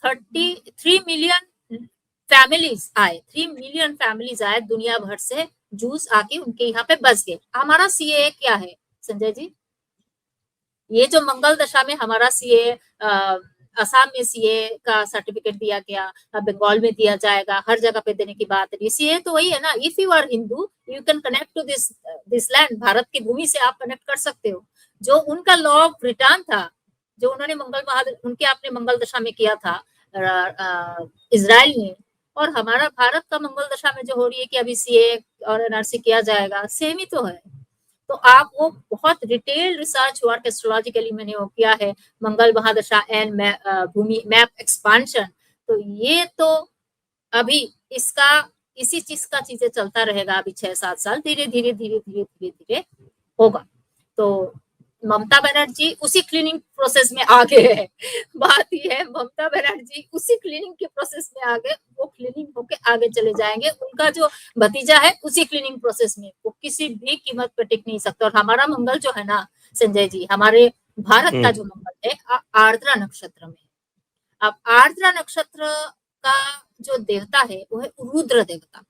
33 मिलियन फैमिलीज आए, 3 मिलियन फैमिलीज आए दुनिया भर से, जूस आके उनके यहाँ पे बस गए। हमारा सीए क्या है संजय जी? ये जो मंगल दशा में हमारा सीए, असम में सीए का सर्टिफिकेट दिया गया, बंगाल में दिया जाएगा, हर जगह पे देने की बात है। सीए तो वही है ना, if you are Hindu you can connect to this land, Bharat की भूमि से आप कनेक्ट कर सकते हो। जो उनका लॉ ऑफ रिटर्न था, जो उन्होंने उनके आपने मंगल दशा में किया था इजराइल ने, और हमारा भारत का मंगल दशा में जो हो रही है कि अभी सीए और एनआरसी किया जाएगा, सेम ही तो है। तो आप वो बहुत डिटेल रिसर्च वर्क एस्ट्रोलॉजिकली मैंने वो किया है, मंगल Mahadasha and Bhumi map expansion. तो ये तो अभी इसका इसी चीज का चीजें चलता रहेगा अभी 6-7 साल, धीरे धीरे धीरे धीरे धीरे धीरे होगा। तो ममता बनर्जी उसी क्लीनिंग प्रोसेस में आगे है। बात ये है, ममता बनर्जी उसी क्लीनिंग के प्रोसेस में आगे, वो क्लीनिंग होके आगे चले जाएंगे। उनका जो भतीजा है उसी क्लीनिंग प्रोसेस में, वो किसी भी कीमत पर टिक नहीं सकता। और हमारा मंगल जो है ना संजय जी, हमारे भारत का जो मंगल है आर्द्रा नक्षत्र में। अब आर्द्रा नक्षत्र का जो देवता है वो है रुद्र देवता।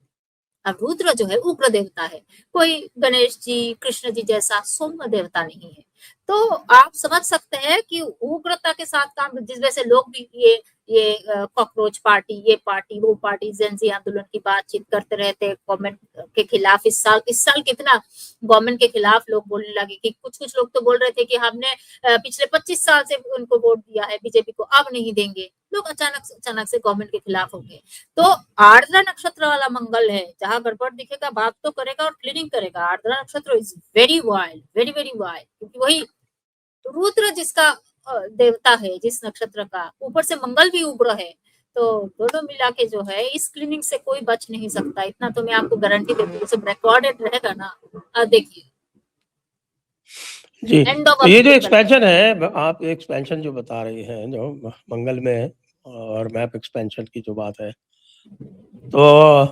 अब रुद्र जो है उग्र देवता है, कोई गणेश जी, कृष्ण जी जैसा सौम्य देवता नहीं है। तो आप समझ सकते हैं कि उग्रता के साथ काम, जिस वजह से लोग भी ये कॉकरोच पार्टी, ये पार्टी, वो पार्टी, जेनजी आंदोलन की बातचीत करते रहते गवर्नमेंट के खिलाफ। इस साल कितना गवर्नमेंट के खिलाफ लोग बोलने लगे कि कुछ लोग तो बोल रहे थे कि हमने पिछले 25 साल से उनको वोट दिया है बीजेपी को, अब नहीं देंगे। लोग अचानक से गवर्नमेंट के खिलाफ हो गए। तो आर्द्रा नक्षत्र वाला मंगल है, जहां गड़बड़ दिखेगा बात तो करेगा और क्लीनिंग करेगा। आर्द्रा नक्षत्र is very wild, very very wild, क्योंकि वही रुद्र जिसका देवता है, जिस नक्षत्र का, ऊपर से मंगल भी उग्र है। तो दोनों मिला के जो है इस क्लीनिंग से कोई बच नहीं सकता, इतना तो मैं आपको गारंटी देती हूँ। सब रिकॉर्डेड रहेगा ना, देखिए जी। तो ये जो एक्सपेंशन है, आप एक्सपेंशन जो बता रही हैं जो मंगल में और मैप एक्सपेंशन की जो बात है, तो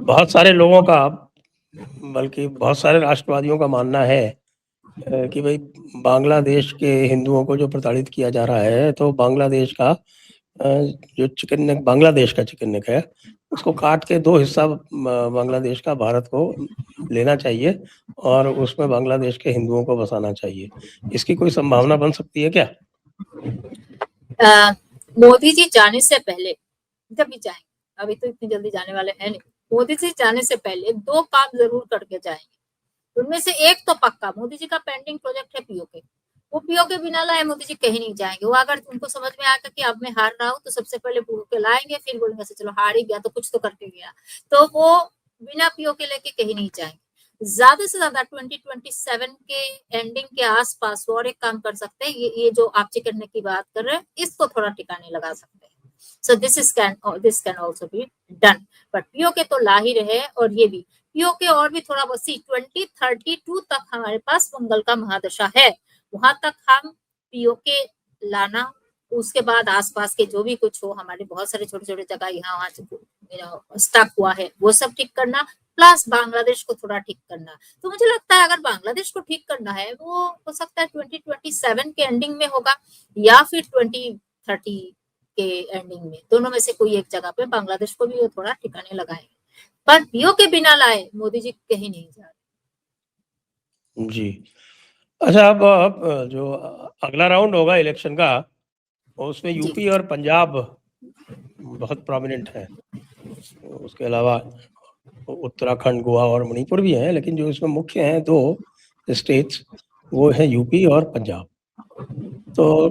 बहुत सारे लोगों का, बल्कि बहुत सारे राष्ट्रवादियों का मानना है कि भाई बांग्लादेश के हिंदुओं को जो प्रताड़ित किया जा रहा है, तो बांग्लादेश का जो चिकन नेक, बांग्लादेश का चिकन नेक है, उसको काट के 2 हिस्सा बांग्लादेश का भारत को लेना चाहिए और उसमें बांग्लादेश के हिंदुओं को बसाना चाहिए। इसकी कोई संभावना बन सकती है क्या? मोदी जी जाने से पहले, जब भी जाएंगे, अभी तो इतनी जल्दी जाने वाले हैं नहीं, मोदी जी जाने से पहले 2 काम जरूर करके जाएंगे। उनमें से एक तो पक्का, मोदी जी का पेंडिंग प्रोजेक्ट है पीओके। वो पीओके बिना लाए मोदी जी कहीं नहीं जाएंगे। वो अगर उनको समझ में आएगा कि अब मैं हार रहा हूँ, तो सबसे पहले पीओके लाएंगे, फिर बोलेंगे चलो हार ही गया तो कुछ तो करके गया। तो वो बिना पीओके लेके कहीं नहीं जाएंगे। ज्यादा से ज्यादा 2027 के एंडिंग के आसपास और एक काम कर सकते हैं, ये जो आप करने की बात कर रहे हैं, इसको थोड़ा टिकाने लगा सकते हैं। So this can also be done, but PoK तो ला ही रहे। और ये भी पीओके और भी थोड़ा बहुत 2032 तक हमारे पास मंगल का महादशा है, वहां तक हम पीओके लाना। उसके बाद आसपास के जो भी कुछ हो, हमारे बहुत सारे छोटे छोटे जगह यहाँ वहाँ स्टक हुआ है वो सब ठीक करना, प्लस बांग्लादेश को थोड़ा ठीक करना। तो मुझे लगता है अगर बांग्लादेश को ठीक करना है वो हो सकता है 2027 के एंडिंग में होगा या फिर 2030 के एंडिंग में, दोनों में से कोई एक जगह पे बांग्लादेश को भी वो थोड़ा ठिकाने लगाएंगे। पर पीओ के बिना लाए मोदी जी कहीं नहीं जा रहे। जी। अच्छा, अब जो अगला राउंड होगा इलेक्शन का उसमें जी यूपी और पंजाब बहुत प्रोमिनेंट है, उसके अलावा उत्तराखंड, गोवा और मणिपुर भी हैं, लेकिन जो इसमें मुख्य हैं दो स्टेट्स वो है यूपी और पंजाब। तो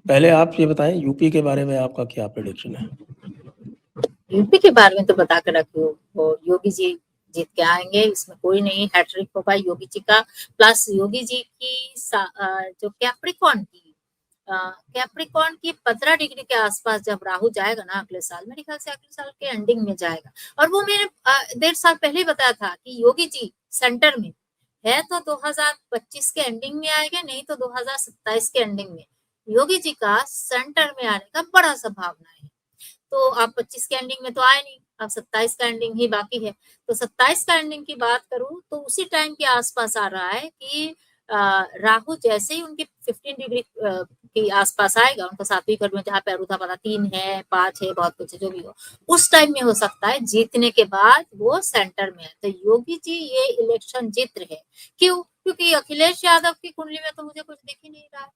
पहले आप ये बताएं यूपी के बारे में आपका क्या प्रेडिक्शन है? यूपी के बारे में तो बता कर रखी हो, वो योगी जी जीत के आएंगे, इसमें कोई नहीं, हैट्रिक होगा योगी जी का। प्लस योगी जी की जो कैप्रिकॉर्न की 15 डिग्री के आसपास जब राहु जाएगा ना अगले साल, मेरे ख्याल से अगले साल के एंडिंग में जाएगा। और वो मैंने 1.5 साल पहले ही बताया था कि योगी जी सेंटर में है तो 2025 के एंडिंग में आएगा, नहीं तो 2027 के एंडिंग में। योगी जी का सेंटर में आने का बड़ा संभावना है। तो आप 25 के एंडिंग में तो आए नहीं, अब 27 का एंडिंग ही बाकी है। तो 27 का एंडिंग की बात करूं तो उसी टाइम के आसपास आ रहा है कि राहु जैसे ही उनकी 15 डिग्री के आसपास आएगा, उनका 7वीं घर में जहाँ पे अरुधा पता 3 है 5 है बहुत कुछ है जो भी हो, उस टाइम में हो सकता है जीतने के बाद वो सेंटर में है। तो योगी जी ये इलेक्शन जीत रहे। क्यों? क्योंकि अखिलेश यादव की कुंडली में तो मुझे कुछ दिख ही नहीं रहा है,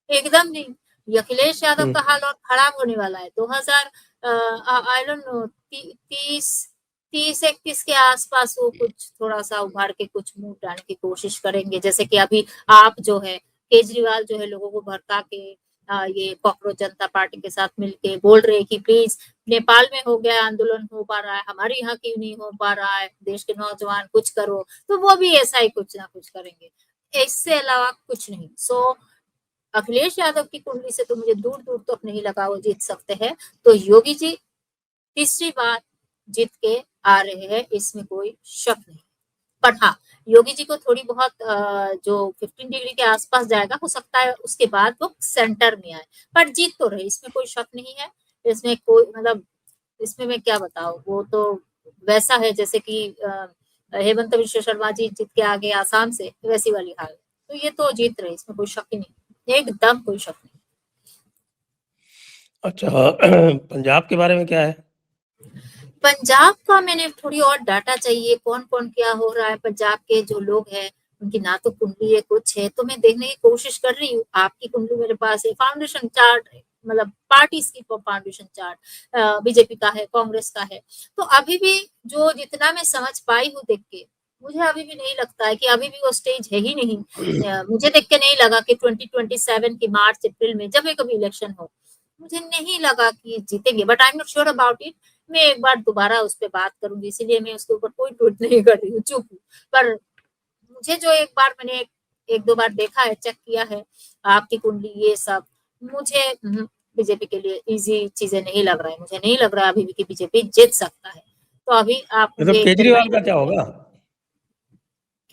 एकदम नहीं। अखिलेश यादव का हाल और खराब होने वाला है। 2000 आई डोंट नो 30-31 के आसपास वो कुछ थोड़ा सा उभार के कुछ मुंह डालने की कोशिश करेंगे। जैसे कि अभी आप जो है केजरीवाल जो है लोगों को भड़का के ये कॉकरोच जनता पार्टी के साथ मिलके बोल रहे कि प्लीज नेपाल में हो गया आंदोलन हो पा रहा है, हमारे यहाँ क्यों नहीं हो पा रहा है, देश के नौजवान कुछ करो। तो वो भी ऐसा ही कुछ ना कुछ करेंगे, इससे अलावा कुछ नहीं। सो अखिलेश यादव की कुंडली से तो मुझे दूर दूर तक नहीं लगा वो जीत सकते हैं। तो योगी जी तीसरी बार जीत के आ रहे हैं, इसमें कोई शक नहीं। पर हाँ, योगी जी को थोड़ी बहुत जो 15 डिग्री के आसपास जाएगा, हो सकता है उसके बाद वो सेंटर में आए, पर जीत तो रहे, इसमें कोई शक नहीं है। इसमें कोई मतलब इसमें मैं क्या बताऊं, वो तो वैसा है जैसे कि हेमंत बिश्व शर्मा जी जीत के आ गए आसाम से, वैसी वाली हाल। तो ये तो जीत रहे, इसमें कोई शक ही नहीं, एकदम कोई शक नहीं। अच्छा, पंजाब के बारे में क्या है? पंजाब का मैंने थोड़ी और डाटा चाहिए, कौन कौन क्या हो रहा है पंजाब के जो लोग हैं, उनकी ना तो कुंडली है कुछ है, तो मैं देखने की कोशिश कर रही हूँ। आपकी कुंडली मेरे पास है, फाउंडेशन चार्ट है, मतलब पार्टी की फाउंडेशन चार्ट बीजेपी का है, कांग्रेस का है। तो अभी भी जो जितना मैं समझ पाई हूँ देख के, मुझे अभी भी नहीं लगता है कि अभी भी वो स्टेज है ही नहीं। मुझे देख के नहीं लगा कि 2027 की मार्च अप्रैल में जब कभी इलेक्शन हो, मुझे नहीं लगा कि जीतेंगे। But I am not sure about it. मैं एक बार दोबारा उस पर बात करूंगी, इसीलिए मैं उसके ऊपर कोई ट्वीट नहीं कर रही हूँ, चुप हूँ। पर मुझे जो एक बार मैंने एक दो बार देखा है, चेक किया है आपकी कुंडली ये सब, मुझे बीजेपी के लिए इजी चीजें नहीं लग रहा है। मुझे नहीं लग रहा है अभी भी कि बीजेपी जीत सकता है। तो अभी आप तो मुझे केजरीवाल का क्या होगा?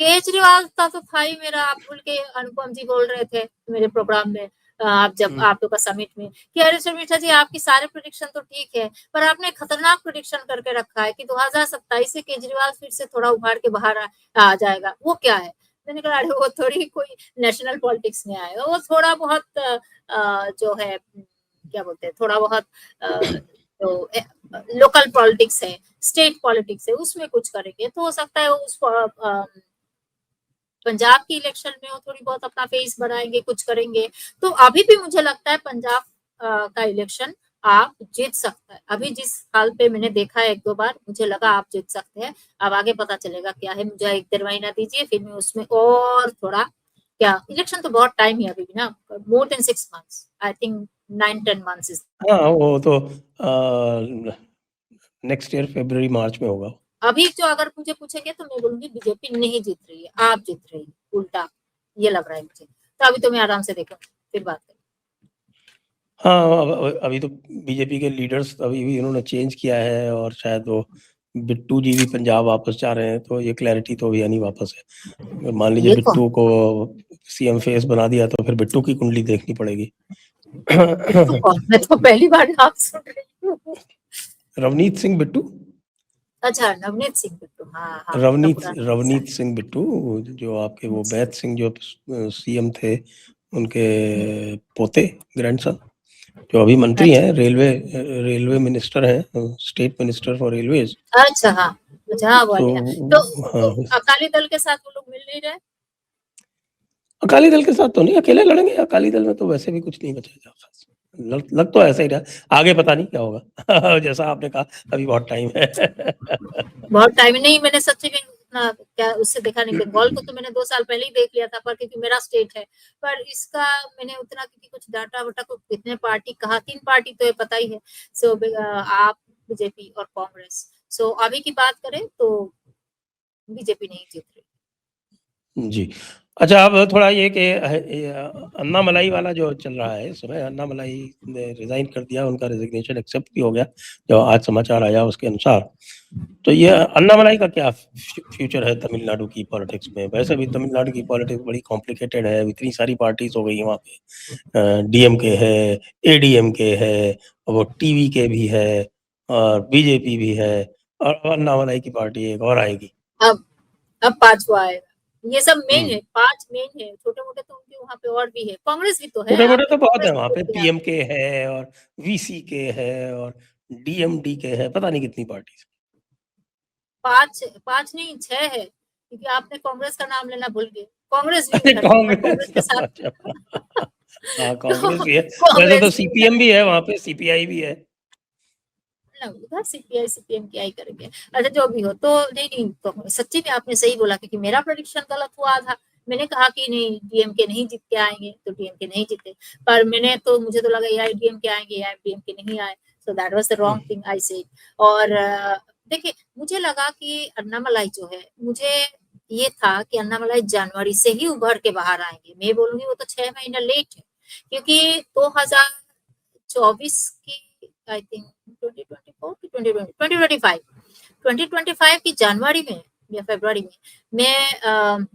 केजरीवाल का तो था ही मेरा, आप भूल के अनुपम जी बोल रहे थे मेरे प्रोग्राम में, आप जब आप लोग का समिट में, कि अरे शर्मिष्ठा जी आपकी सारे प्रेडिक्शन तो ठीक है, पर आपने खतरनाक प्रेडिक्शन करके रखा है कि 2027 से केजरीवाल फिर से थोड़ा उभार के बाहर आ जाएगा। वो क्या है? मैंने कहा अरे वो थोड़ी कोई नेशनल पॉलिटिक्स में आएगा, वो थोड़ा बहुत जो है क्या बोलते हैं, थोड़ा बहुत जो लोकल पॉलिटिक्स है, स्टेट पॉलिटिक्स है, उसमें कुछ करेंगे। तो हो सकता है उस पंजाब की इलेक्शन में वो थोड़ी बहुत अपना फेस बनाएंगे, कुछ करेंगे। तो अभी भी मुझे लगता है पंजाब का इलेक्शन आप जीत सकता है। अभी जिस हाल पे मैंने देखा है एक दो बार, मुझे लगा आप जीत सकते हैं। अब आगे पता चलेगा क्या है। मुझे 1-1.5 महीना दीजिए, फिर मैं उसमें और थोड़ा क्या, इलेक्शन तो बहुत टाइम है अभी भी ना, more than 6 months, I think 9-10 months. हाँ, वो तो नेक्स्ट ईयर फरवरी मार्च में होगा। अभी जो अगर मुझे पूछेंगे तो मैं बोलूंगी बीजेपी नहीं जीत रही है, आप जीत रही है, उल्टा ये लग रहा है मुझे। तो अभी तो मैं आराम से देखूं, फिर बात करें। हाँ, अभी तो बीजेपी के लीडर्स अभी भी उन्होंने चेंज किया है, और शायद वो बिट्टू जी भी पंजाब वापस जा रहे हैं, तो ये क्लैरिटी तो अभी आनी वापस है। मान लीजिए ये बिट्टू को सीएम फेस बना दिया तो फिर बिट्टू की कुंडली देखनी पड़ेगी। तो कौन, मैं तो पहली बार नाम सुन रही हूँ। रवनीत सिंह बिट्टू, अच्छा नवनीत सिंह बिट्टू, हाँ हाँ रवनीत सिंह बिट्टू, जो आपके वो बैत सिंह जो सीएम थे, उनके पोते, ग्रैंडसन, जो अभी मंत्री हैं, रेलवे मिनिस्टर हैं, स्टेट मिनिस्टर फॉर रेलवेज। अच्छा हाँ, अच्छा हाँ वाले हैं। तो हाँ, अकाली दल के साथ वो लोग मिल नहीं रहे? अकाली दल के साथ तो नहीं, अकेले लड़ेंगे। अकाली दल में तो वैसे भी कुछ नहीं बचेगा खास। लग तो ऐसा ही रहा, आगे पता नहीं क्या होगा। जैसा आपने कहा, अभी बहुत टाइम है। बहुत टाइम नहीं, मैंने सच्ची में उतना क्या उससे देखा नहीं। बंगाल को तो मैंने 2 साल पहले ही देख लिया था, पर क्योंकि मेरा स्टेट है। पर इसका मैंने उतना क्योंकि कुछ डाटा वाटा को कितने पार्टी कहा, 3 पार्टी तो ये पता ही है। सो आप, बीजेपी और कांग्रेस। सो अभी की बात करें तो बीजेपी नहीं जीत रही। जी। अच्छा, अब थोड़ा ये कि अन्नामलाई वाला जो चल रहा है इस समय, अन्नामलाई ने रिजाइन कर दिया, उनका रेजिग्नेशन एक्सेप्ट भी हो गया, जो आज समाचार आया उसके अनुसार। तो ये अन्नामलाई का क्या फ्यूचर है तमिलनाडु की पॉलिटिक्स में? वैसे भी तमिलनाडु की पॉलिटिक्स बड़ी कॉम्प्लिकेटेड है, इतनी सारी पार्टीज हो गई वहाँ पे, डीएमके है, एडीएमके है, वो टीवीके भी है, और बीजेपी भी है, और अन्नामलाई की पार्टी एक और आएगी। अब 5वां आएगा। ये सब मेन है, हम्म 5 मेन है, छोटे मोटे तो उनके वहाँ पे और भी है। कांग्रेस भी तो है, छोटे मोटे आपने तो बहुत है कांग्रेस वहाँ को पे, किया। पीएमके है और वीसीके है और डीएमडीके है, पता नहीं कितनी पार्टी। 5 नहीं 6 है, क्योंकि आपने कांग्रेस का नाम लेना भूल गए। कांग्रेस भी अरे उधर है, मैं कांग्रेस, कांग्रेस के साथ। अच्छा। हाँ, कांग्रेस तो भी है। वैसे तो कांग्रेस भी उधर सीपीएम भी है वहाँ पे, सीपीआई भी है। ना, उधर सीपीआई सीपीएम क्या ही करेंगे। अच्छा जो भी हो, तो नहीं नहीं, तो सच्ची में आपने सही बोला, क्योंकि मेरा प्रेडिक्शन गलत हुआ था। मैंने कहा कि नहीं डीएमके नहीं जीत के आएंगे, तो डीएमके नहीं जीते। पर मुझे तो लगा यार डीएमके आएंगे, यार डीएमके नहीं आए। So that was the wrong thing I said. और देखिए, मुझे लगा कि अन्नामलाई जो है, मुझे ये था कि अन्नामलाई जनवरी से ही उभर के बाहर आएंगे। मैं बोलूंगी वो तो 6 महीना लेट है, क्योंकि 2024 की, आई थिंक 2024 की 2025 की जनवरी में या फरवरी में, मैं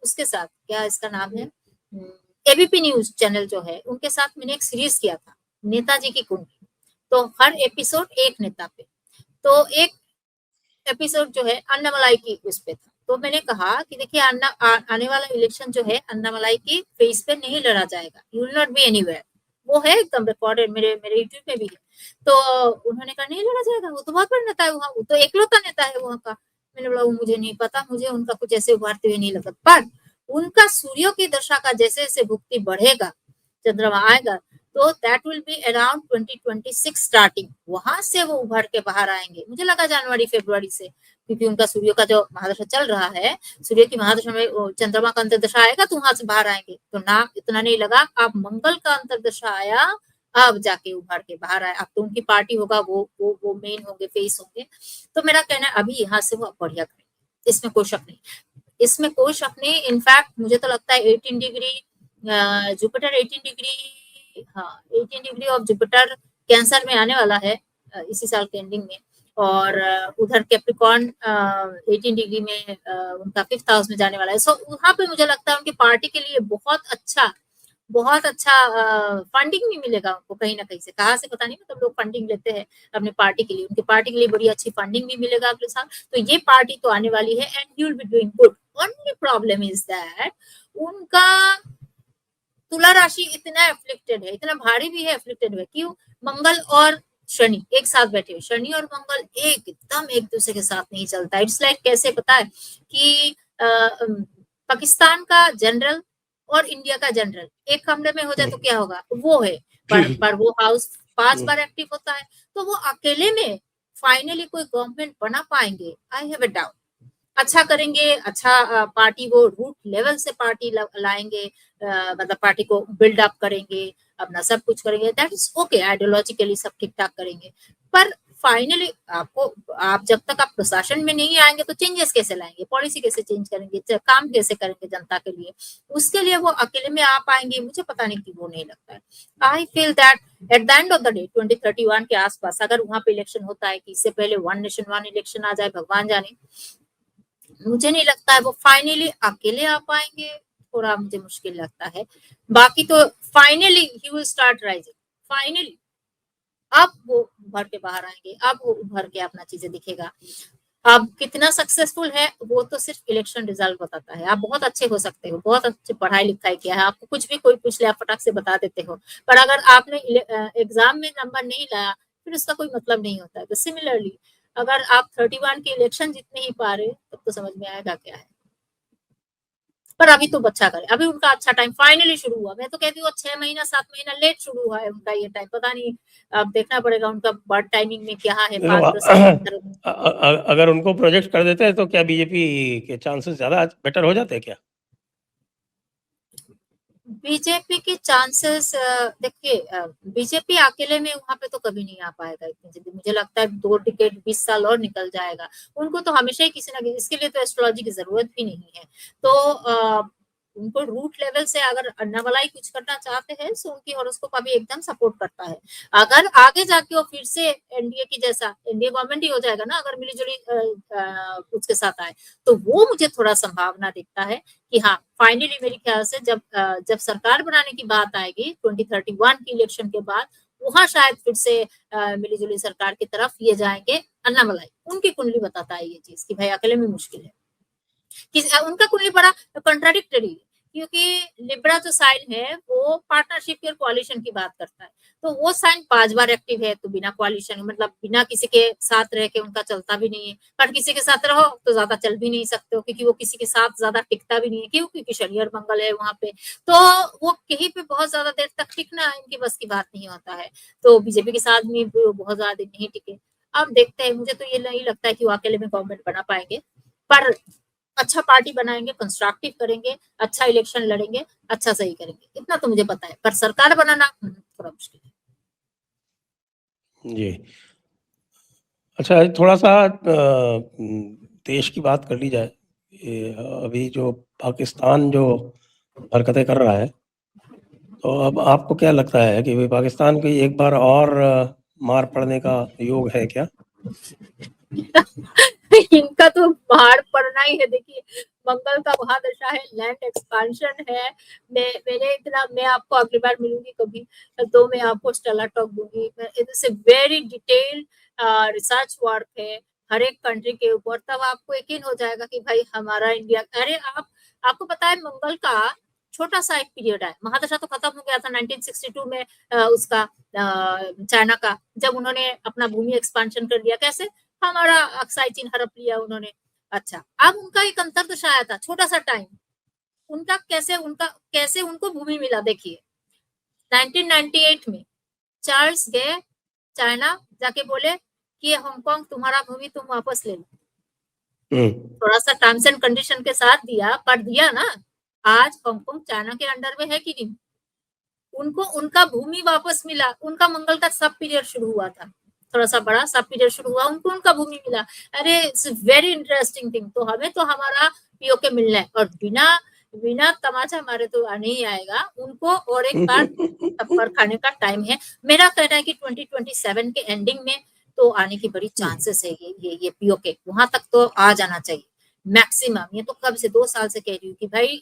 उसके साथ, क्या इसका नाम है, एबीपी न्यूज चैनल जो है, उनके साथ मैंने एक सीरीज किया था, नेताजी की कुंडली। तो हर एपिसोड एक नेता पे, तो एक एपिसोड जो है अन्नामलाई की उस पे था। तो मैंने कहा कि देखिए आने वाला इलेक्शन जो है अन्नामलाई की फेस पे नहीं लड़ा जाएगा, you will not be anywhere. वो है एकदम रिकॉर्डेड, मेरे मेरे यूट्यूब पे भी है। तो उन्होंने कहा नहीं लड़ा जाएगा, वो तो बहुत बड़ा नेता है वहाँ, वो तो एकलौता नेता है वहाँ का। मैंने बोला वो मुझे नहीं पता, मुझे उनका कुछ ऐसे उभारते हुए नहीं लगा। पर उनका सूर्यों की दशा का जैसे जैसे भुक्ति बढ़ेगा, चंद्रमा आएगा, तो that will be around 2026 starting, वहां से वो उभर के बाहर आएंगे। मुझे लगा जनवरी फरवरी से, क्योंकि उनका सूर्य का जो महादशा चल रहा है, सूर्य की महादशा में चंद्रमा का अंतरदशा आएगा, तो वहां से बाहर आएंगे। तो ना इतना नहीं लगा, अब मंगल का अंतरदशा आया, अब जाके उभर के बाहर आए। अब तो उनकी पार्टी होगा, वो मेन होंगे, फेस होंगे। तो मेरा कहना है अभी यहाँ से वो बढ़िया करेंगे, इसमें कोई शक नहीं, इसमें कोई शक नहीं। इनफैक्ट मुझे तो लगता है 18 डिग्री जुपिटर, 18 डिग्री, हाँ 18 डिग्री ऑफ जुपिटर कैंसर में आने वाला है इसी साल के एंडिंग में। और उधर कैप्रिकॉर्न 18 डिग्री में उनका 5th हाउस में जाने वाला है। सो वहां पे मुझे लगता है उनकी पार्टी के लिए बहुत अच्छा फंडिंग भी मिलेगा उनको कहीं ना कहीं से, कहाँ से पता नहीं, मतलब लोग फंडिंग लेते हैं अपने पार्टी के लिए, उनकी पार्टी के लिए बड़ी अच्छी फंडिंग भी मिलेगा अगले साल। तो ये पार्टी तो आने वाली है and you will be doing good. Only problem is that उनका तुला राशि इतना एफ्लिक्टेड है, इतना भारी भी है, एफ्लिक्टेड है। क्यों? मंगल और शनि एक साथ बैठे हुए, शनि और मंगल एकदम एक दूसरे के साथ नहीं चलता। इट्स लाइक कैसे पता है कि पाकिस्तान का जनरल और इंडिया का जनरल एक कमरे में हो जाए तो क्या होगा, वो है। पर वो हाउस 5 बार एक्टिव होता है, तो वो अकेले में फाइनली कोई गवर्नमेंट बना पाएंगे? I have a doubt. अच्छा करेंगे, अच्छा पार्टी वो रूट लेवल से पार्टी लाएंगे, मतलब पार्टी को बिल्ड अप करेंगे, अपना सब कुछ करेंगे, दैट इज ओके, आइडियोलॉजिकली सब ठीक ठाक करेंगे। पर फाइनली आप जब तक आप प्रशासन में नहीं आएंगे तो चेंजेस कैसे लाएंगे, पॉलिसी कैसे चेंज करेंगे, काम कैसे करेंगे जनता के लिए? उसके लिए वो अकेले में आ पाएंगे? मुझे पता नहीं कि वो नहीं लगता है। I feel that at the end of the day 2031 के आसपास अगर वहां पे इलेक्शन होता है, कि इससे पहले वन नेशन वन इलेक्शन आ जाए, भगवान जाने, मुझे नहीं लगता है वो फाइनली अकेले आ पाएंगे, थोड़ा मुझे मुश्किल लगता है। बाकी तो finally he will start rising, finally अब वो उभर के बाहर आएंगे, अब वो उभर के अपना चीजें दिखेगा। अब कितना सक्सेसफुल है वो तो सिर्फ इलेक्शन रिजल्ट बताता है। आप बहुत अच्छे हो सकते हो, बहुत अच्छे पढ़ाई लिखाई किया है, आपको कुछ भी कोई पूछ ले आप फटाक से बता देते हो, पर अगर आपने एग्जाम में नंबर नहीं लाया फिर उसका कोई मतलब नहीं होता है। तो सिमिलरली अगर आप 31 के इलेक्शन जीत नहीं पा रहे तब तो समझ में आएगा क्या है। पर अभी तो बच्चा करे, अभी उनका अच्छा टाइम फाइनली शुरू हुआ। मैं तो कहती हूँ 6 महीना 7 महीना लेट शुरू हुआ है उनका ये टाइम, पता नहीं अब देखना पड़ेगा उनका बर्थ टाइमिंग में क्या है। देखो 5-10 साल के अंदर अगर उनको प्रोजेक्ट कर देते हैं तो क्या बीजेपी के चांसेस ज्यादा बेटर हो जाते हैं क्या? बीजेपी के चांसेस देखिए, बीजेपी अकेले में वहां पे तो कभी नहीं आ पाएगा इतनी जल्दी। मुझे लगता है 2 डिकेड 20 साल और निकल जाएगा। उनको तो हमेशा ही किसी ना किसी, इसके लिए तो एस्ट्रोलॉजी की जरूरत भी नहीं है। तो उनको रूट लेवल से अगर अन्नामलाई कुछ करना चाहते हैं तो उनकी हॉरोस्कोप अभी एकदम सपोर्ट करता है। अगर आगे जाके वो फिर से एनडीए की जैसा, एनडीए गवर्नमेंट ही हो जाएगा ना अगर मिलीजुली उसके साथ आए, तो वो मुझे थोड़ा संभावना दिखता है कि हाँ फाइनली मेरे ख्याल से जब सरकार बनाने की बात आएगी 2031 की इलेक्शन के बाद, वहां शायद फिर से मिलीजुली सरकार की तरफ ये जाएंगे अन्नामलाई। उनकी कुंडली बताता है ये चीज कि भाई अकेले में मुश्किल है। उनका कुंडली बड़ा कंट्राडिक्टरी है, क्योंकि लिब्रा जो साइन है वो पार्टनरशिप और कोalition की बात करता है। तो वो साइन 5 बार एक्टिव है, तो बिना कोalition मतलब बिना किसी के साथ रह के उनका चलता भी नहीं है। पर किसी के साथ रहो तो ज्यादा चल भी नहीं सकते हो, क्योंकि वो किसी के साथ ज्यादा टिकता भी नहीं है। क्यों? क्योंकि शनि और मंगल है वहां पे, तो वो कहीं पे बहुत ज्यादा देर तक टिकना इनकी बस की बात नहीं होता है। तो बीजेपी के साथ भी बहुत ज्यादा दिन नहीं टिके। अब देखते हैं, मुझे तो ये नहीं लगता है कि वो अकेले में गवर्नमेंट बना पाएंगे, पर अच्छा पार्टी बनाएंगे, कंस्ट्रक्टिव करेंगे, अच्छा इलेक्शन लड़ेंगे, अच्छा सही करेंगे, इतना तो मुझे पता है। पर सरकार बनाना थोड़ा मुश्किल है। जी। अच्छा, थोड़ा सा देश की बात कर ली जाए। अभी जो पाकिस्तान जो हरकतें कर रहा है, तो अब आपको क्या लगता है कि भाई पाकिस्तान को एक बार और मार पड़ने का योग है क्या? इनका तो बाहर पड़ना ही है। देखिए मंगल का महादशा है, लैंड एक्सपांशन है। मैं आपको अगली बार मिलूंगी कभी तो मैं आपको स्टेला टॉक दूंगी। It's a very detailed research work है हर एक कंट्री के ऊपर, तब आपको यकीन हो जाएगा कि भाई हमारा इंडिया, अरे आपको पता है मंगल का छोटा सा एक पीरियड है। महादशा तो खत्म हो गया था 1962 में उसका चाइना का, जब उन्होंने अपना भूमि एक्सपांशन कर दिया। कैसे? हमारा अक्साई चीन हड़प लिया उन्होंने। अच्छा, अब उनका एक अंतरदशा आया था, छोटा सा टाइम। उनका कैसे उनको भूमि मिला देखिए। 1998 में चार्ल्स गए चाइना, जाके बोले कि हांगकांग तुम्हारा भूमि तुम वापस ले लो। थोड़ा सा टर्म्स एंड कंडीशन के साथ दिया, पर दिया ना। आज हांगकांग चाइना के अंडर में है कि नहीं? उनको उनका भूमि वापस मिला। उनका मंगल का सब पीरियड शुरू हुआ था, थोड़ा सा बड़ा सब पीरियड शुरू हुआ, उनको उनका भूमि मिला। अरे इट्स वेरी इंटरेस्टिंग थिंग। तो हमें तो हमारा पीओके मिलना है, और बिना बिना तमाचा हमारे तो नहीं आएगा उनको। और एक बार थप्पड़ खाने का टाइम है। मेरा कहना है कि 2027 के एंडिंग में तो आने की बड़ी चांसेस है। ये पीओके वहां तक तो आ जाना चाहिए मैक्सिमम। ये तो कब से 2 साल से कह रही हूँ कि भाई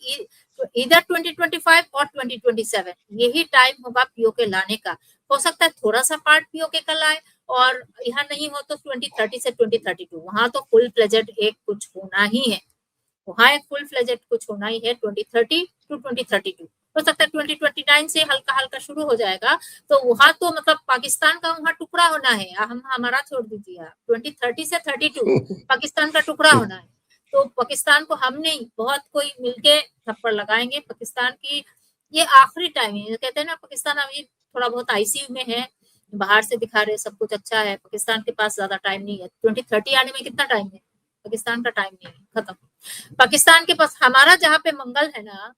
इधर 2025 और 2027 यही टाइम होगा पीओके लाने का। हो सकता है थोड़ा सा पार्ट पीओके का लाए, और यहाँ नहीं हो तो 2030 से 2032 वहां तो फुल फ्लेजेड एक कुछ होना ही है। वहां एक फुल फ्लेजेड कुछ होना ही है 2030 टू 2032। हो सकता है 2029 से हल्का हल्का शुरू हो जाएगा। तो वहां तो मतलब पाकिस्तान का वहां टुकड़ा होना है। हम हमारा छोड़ दीजिए आप, 2030 से 32 पाकिस्तान का टुकड़ा होना है। तो पाकिस्तान को हम नहीं, बहुत कोई मिलके थप्पड़ लगाएंगे पाकिस्तान की। ये आखिरी टाइम है। कहते हैं ना पाकिस्तान अभी थोड़ा बहुत आईसीयू में है, बाहर से दिखा रहे सब कुछ अच्छा है, पाकिस्तान के पास ज्यादा टाइम नहीं है। 2030 आने में कितना टाइम है? पाकिस्तान का टाइम नहीं है, खत्म। पाकिस्तान के पास हमारा जहाँ पे मंगल है ना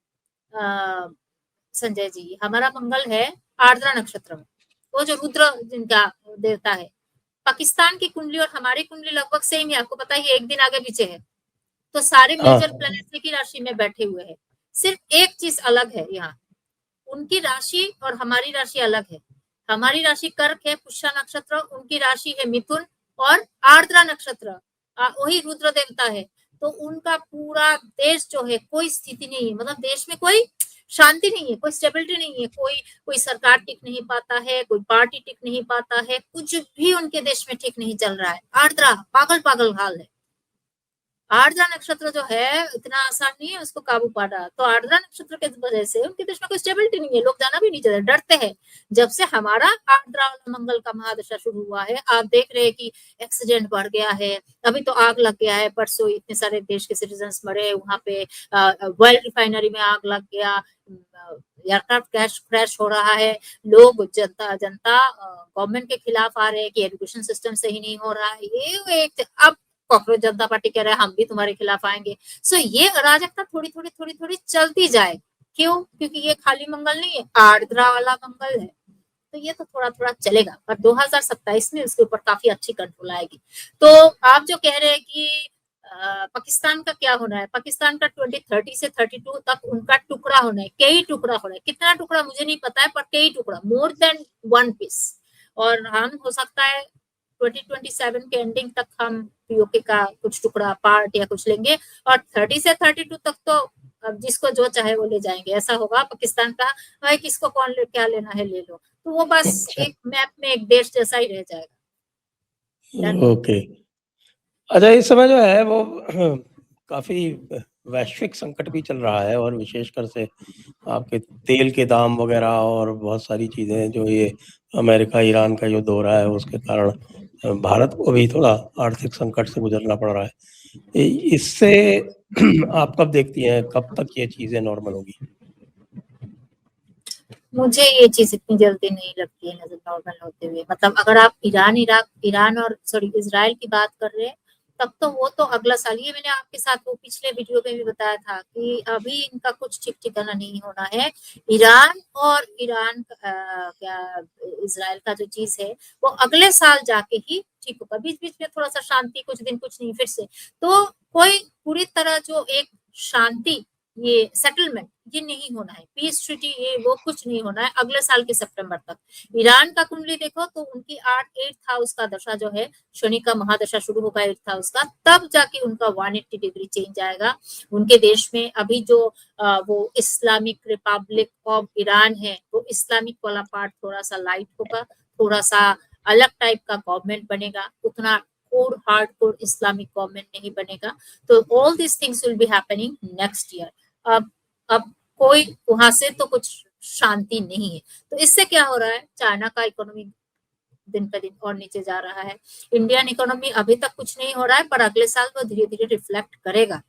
संजय जी, हमारा मंगल है आर्द्रा नक्षत्र में, वो जो रुद्र जिनका देवता है। पाकिस्तान की कुंडली और हमारी कुंडली लगभग सेम है, आपको पता ही है, एक दिन आगे पीछे है। तो सारे मेजर हाँ। प्लैनेट्स की राशि में बैठे हुए हैं। सिर्फ एक चीज अलग है यहाँ, उनकी राशि और हमारी राशि अलग है। हमारी राशि कर्क है, पुष्य नक्षत्र, उनकी राशि है मिथुन और आर्द्रा नक्षत्र, वही रुद्र देवता है। तो उनका पूरा देश जो है कोई स्थिति नहीं है, मतलब देश में कोई शांति नहीं है, कोई स्टेबिलिटी नहीं है, कोई सरकार टिक नहीं पाता है, कोई पार्टी टिक नहीं पाता है, कुछ भी उनके देश में ठीक नहीं चल रहा है। आर्द्रा पागल पागल हाल है। आर्द्रा नक्षत्र जो है इतना आसान नहीं है उसको काबू पाना। तो आर्द्रा नक्षत्र के वजह से उनके देश में कोई स्टेबिलिटी नहीं है, लोग जाना भी नहीं चाहते, डरते हैं। जब से हमारा आर्द्रा मंगल का महादशा शुरू हुआ है, आप देख रहे हैं कि एक्सीडेंट बढ़ गया है। अभी तो आग लग गया है, परसों इतने सारे देश के सिटीजन्स मरे वहां पे, ऑयल रिफाइनरी में आग लग गया, एयरक्राफ्ट क्रैश हो रहा है। लोग जनता गवर्नमेंट के खिलाफ आ रहे हैं कि एजुकेशन सिस्टम सही नहीं हो रहा है। ये एक अब कॉकरोच जनता पार्टी कह रहा है हम भी तुम्हारे खिलाफ आएंगे। सो ये अराजकता थोड़ी थोड़ी चलती जाए। क्यों? क्योंकि ये खाली मंगल नहीं है, आर्द्रा वाला मंगल है। तो ये तो थोड़ा थोड़ा चलेगा, पर 2027 में उसके ऊपर काफी अच्छी कंट्रोल आएगी। तो आप जो कह रहे हैं कि पाकिस्तान का क्या होना है, पाकिस्तान का 2030 से 32 तक उनका टुकड़ा होना है, कई टुकड़ा होना है। कितना टुकड़ा मुझे नहीं पता है, पर कई टुकड़ा, मोर देन वन पीस। और हम हो सकता है 2027 के एंडिंग तक हम पीओके का कुछ टुकड़ा पार्ट या कुछ लेंगे, और 30 से 32 तक तो अब जिसको जो चाहे वो ले जाएंगे, ऐसा होगा। पाकिस्तान का भाई किसको कौन क्या लेना है ले लो, तो वो बस एक मैप में एक देश जैसा ही रह जाएगा। ओके। अच्छा, इस समय जो है वो काफी वैश्विक संकट भी चल रहा है, और विशेषकर से आपके तेल के दाम वगैरह और बहुत सारी चीजें जो ये अमेरिका ईरान का युद्ध हो रहा है उसके कारण भारत को भी थोड़ा आर्थिक संकट से गुजरना पड़ रहा है। इससे आप कब देखती हैं, कब तक ये चीजें नॉर्मल होगी? मुझे ये चीज इतनी जल्दी नहीं लगती है नजर नॉर्मल होते हुए। मतलब अगर आप ईरान और इजराइल की बात कर रहे हैं, तब तो वो तो अगला साल। ये मैंने आपके साथ वो पिछले वीडियो में भी बताया था कि अभी इनका कुछ ठीक ठिकाना नहीं होना है। ईरान क्या इजराइल का जो चीज है वो अगले साल जाके ही ठीक होगा। बीच बीच में थोड़ा सा शांति, कुछ दिन कुछ नहीं, फिर से तो कोई पूरी तरह जो एक शांति, ये सेटलमेंट, ये नहीं होना है। पीस ट्रीटी ये वो कुछ नहीं होना है अगले साल के सितंबर तक। ईरान का कुंडली देखो तो उनकी 8th हाउस का दशा जो है, शनि का महादशा शुरू होगा 8th हाउस का, तब जाके उनका 180 डिग्री चेंज आएगा। उनके देश में अभी जो वो इस्लामिक रिपब्लिक ऑफ ईरान है, वो इस्लामिक वाला पार्ट थोड़ा सा लाइट होगा, थोड़ा सा अलग टाइप का गवर्नमेंट बनेगा, उतना कोर हार्डकोर इस्लामिक गवर्नमेंट नहीं बनेगा। तो all this things will be happening next year. अब कोई वहां से तो कुछ शांति नहीं है। तो इससे क्या हो रहा है, चाइना का इकोनॉमी दिन पे दिन और नीचे जा रहा है। इंडियन इकोनॉमी अभी तक कुछ नहीं हो रहा है, पर अगले साल वो धीरे धीरे रिफ्लेक्ट करेगा।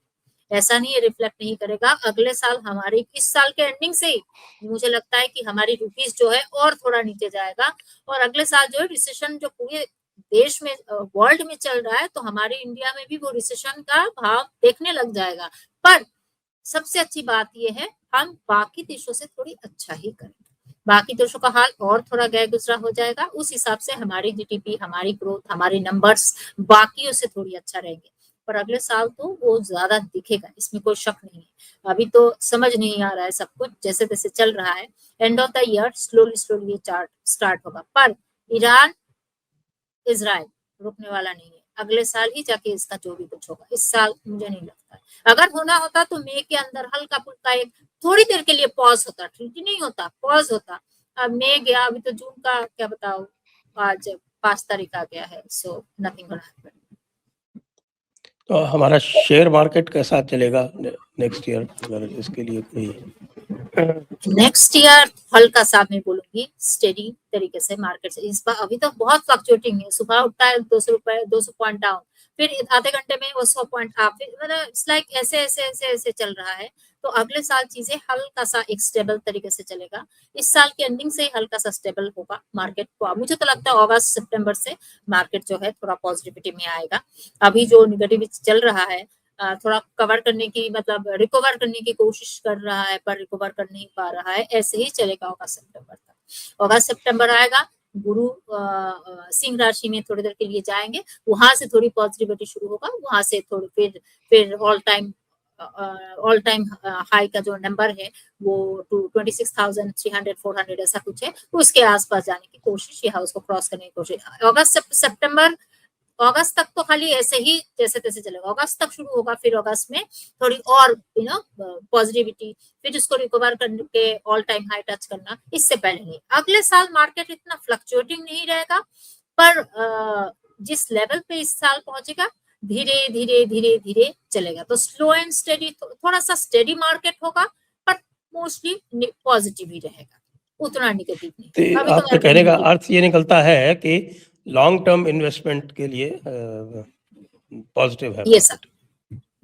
ऐसा नहीं है रिफ्लेक्ट नहीं करेगा। अगले साल हमारी, इस साल के एंडिंग से ही मुझे लगता है कि हमारी रुपीस जो है और थोड़ा नीचे जाएगा, और अगले साल जो है रिसेशन जो पूरे देश में वर्ल्ड में चल रहा है, तो हमारे इंडिया में भी वो रिसेशन का भाव देखने लग जाएगा। पर सबसे अच्छी बात यह है, हम बाकी देशों से थोड़ी अच्छा ही करेंगे। बाकी देशों का हाल और थोड़ा गैर गुजरा हो जाएगा, उस हिसाब से हमारी जीडीपी, हमारी ग्रोथ, हमारे नंबर्स बाकियों से थोड़ी अच्छा रहेंगे। पर अगले साल तो वो ज्यादा दिखेगा, इसमें कोई शक नहीं है। अभी तो समझ नहीं आ रहा है, सब कुछ जैसे तैसे चल रहा है। End of the year slowly ये चार्ट स्टार्ट होगा। पर ईरान इजराइल रुकने वाला नहीं है, अगले साल ही जाके इसका जो भी कुछ होगा। इस साल मुझे नहीं लगता है। अगर होना होता तो मई के अंदर हल्का फुल्का एक थोड़ी देर के लिए पॉज होता, ट्रीटी नहीं होता, पॉज होता। अब मई गया, अभी तो जून का क्या बताओ, आज 5 तारीख आ गया है। So nothing gonna happen. तो हमारा शेयर मार्केट कैसा चलेगा नेक्स्ट ईयर, अगर इसके लिए कोई? नेक्स्ट ईयर हल्का सा मैं बोलूंगी स्टेडी तरीके से मार्केट से। इस बार अभी तो बहुत फ्लक्चुएटिंग है, सुबह उठता है 200 रुपए, 200 पॉइंट डाउन, फिर आधे घंटे में वो 100 पॉइंट अप, मतलब इट्स लाइक ऐसे ऐसे ऐसे ऐसे चल रहा है। तो अगले साल चीजें हल्का सा एक स्टेबल तरीके से चलेगा। इस साल के एंडिंग से ही हल्का सा स्टेबल होगा मार्केट को। मुझे तो लगता है अगस्त सितंबर से मार्केट जो है थोड़ा पॉजिटिविटी में आएगा। अभी जो निगेटिविटी चल रहा है, थोड़ा कवर करने की, मतलब रिकवर करने की कोशिश कर रहा है, पर रिकवर कर नहीं पा रहा है। ऐसे ही चलेगा अगस्त सितंबर तक। अगस्त सितंबर आएगा, गुरु सिंह राशि में थोड़ी देर के लिए जाएंगे, वहां से थोड़ी पॉजिटिविटी शुरू होगा, वहां से थोड़ी फिर ऑल टाइम हाई का जो नंबर है वो 26,300 400 ऐसा कुछ है, उसके आसपास जाने की कोशिश, या उसको क्रॉस करने की कोशिश। अगस्त सितंबर अगस्त तक तो खाली ऐसे ही जैसे तैसे चलेगा, अगस्त तक शुरू होगा, फिर अगस्त में थोड़ी और पॉजिटिविटी, फिर उसको रिकवर करके ऑल टाइम हाई टच करना, इससे पहले नहीं। अगले साल मार्केट इतना फ्लक्चुएटिंग नहीं रहेगा, पर जिस लेवल पे इस साल पहुंचेगा धीरे धीरे धीरे धीरे चलेगा। तो स्लो एंड स्टेडी, थोड़ा सा स्टेडी मार्केट होगा, पर मोस्टली पॉजिटिव ही रहेगा, उतना निगेटिव नहीं। तो अभी आपके कहने का अर्थ ये निकलता है कि लॉन्ग टर्म इन्वेस्टमेंट के लिए पॉजिटिव है। ये सर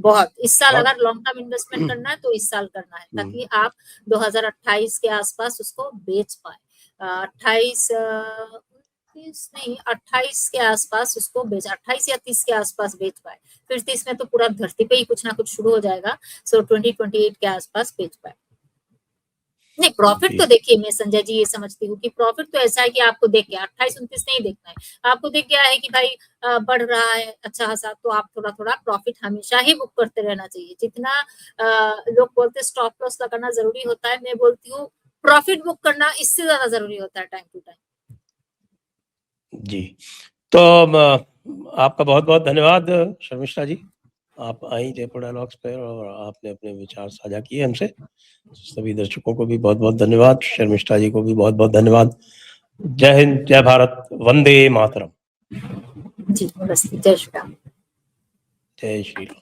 बहुत, इस साल बहुत- अगर लॉन्ग टर्म इन्वेस्टमेंट करना है तो इस साल करना है, ताकि आप 2028 के आसपास उसको बेच पाए। 28 नहीं 28 के आसपास उसको बेच, 28 या 30 के आसपास बेच पाए, फिर 30 में तो पूरा धरती पे ही कुछ ना कुछ शुरू हो जाएगा। सो 2028 के आसपास बेच पाए। नहीं प्रॉफिट तो देखिए, मैं संजय जी ये समझती हूँ कि प्रॉफिट तो ऐसा है कि आपको देख के 28-29 नहीं देखना है, आपको देख गया है कि भाई बढ़ रहा है अच्छा खासा, तो आप थोड़ा थोड़ा प्रॉफिट हमेशा ही बुक करते रहना चाहिए। जितना लोग बोलते स्टॉप लॉस लगाना जरूरी होता है, मैं बोलती हूँ प्रॉफिट बुक करना इससे ज्यादा जरूरी होता है टाइम टू टाइम। जी, तो आपका बहुत बहुत धन्यवाद शर्मिष्ठा जी, आप आई जयपुर डायलॉग्स पर और आपने अपने विचार साझा किए हमसे। सभी दर्शकों को भी बहुत बहुत धन्यवाद, शर्मिष्ठा जी को भी बहुत बहुत धन्यवाद। जय हिंद, जय भारत, वंदे मातरम। जी नमस्ते, जय श्री राम। जय श्री राम।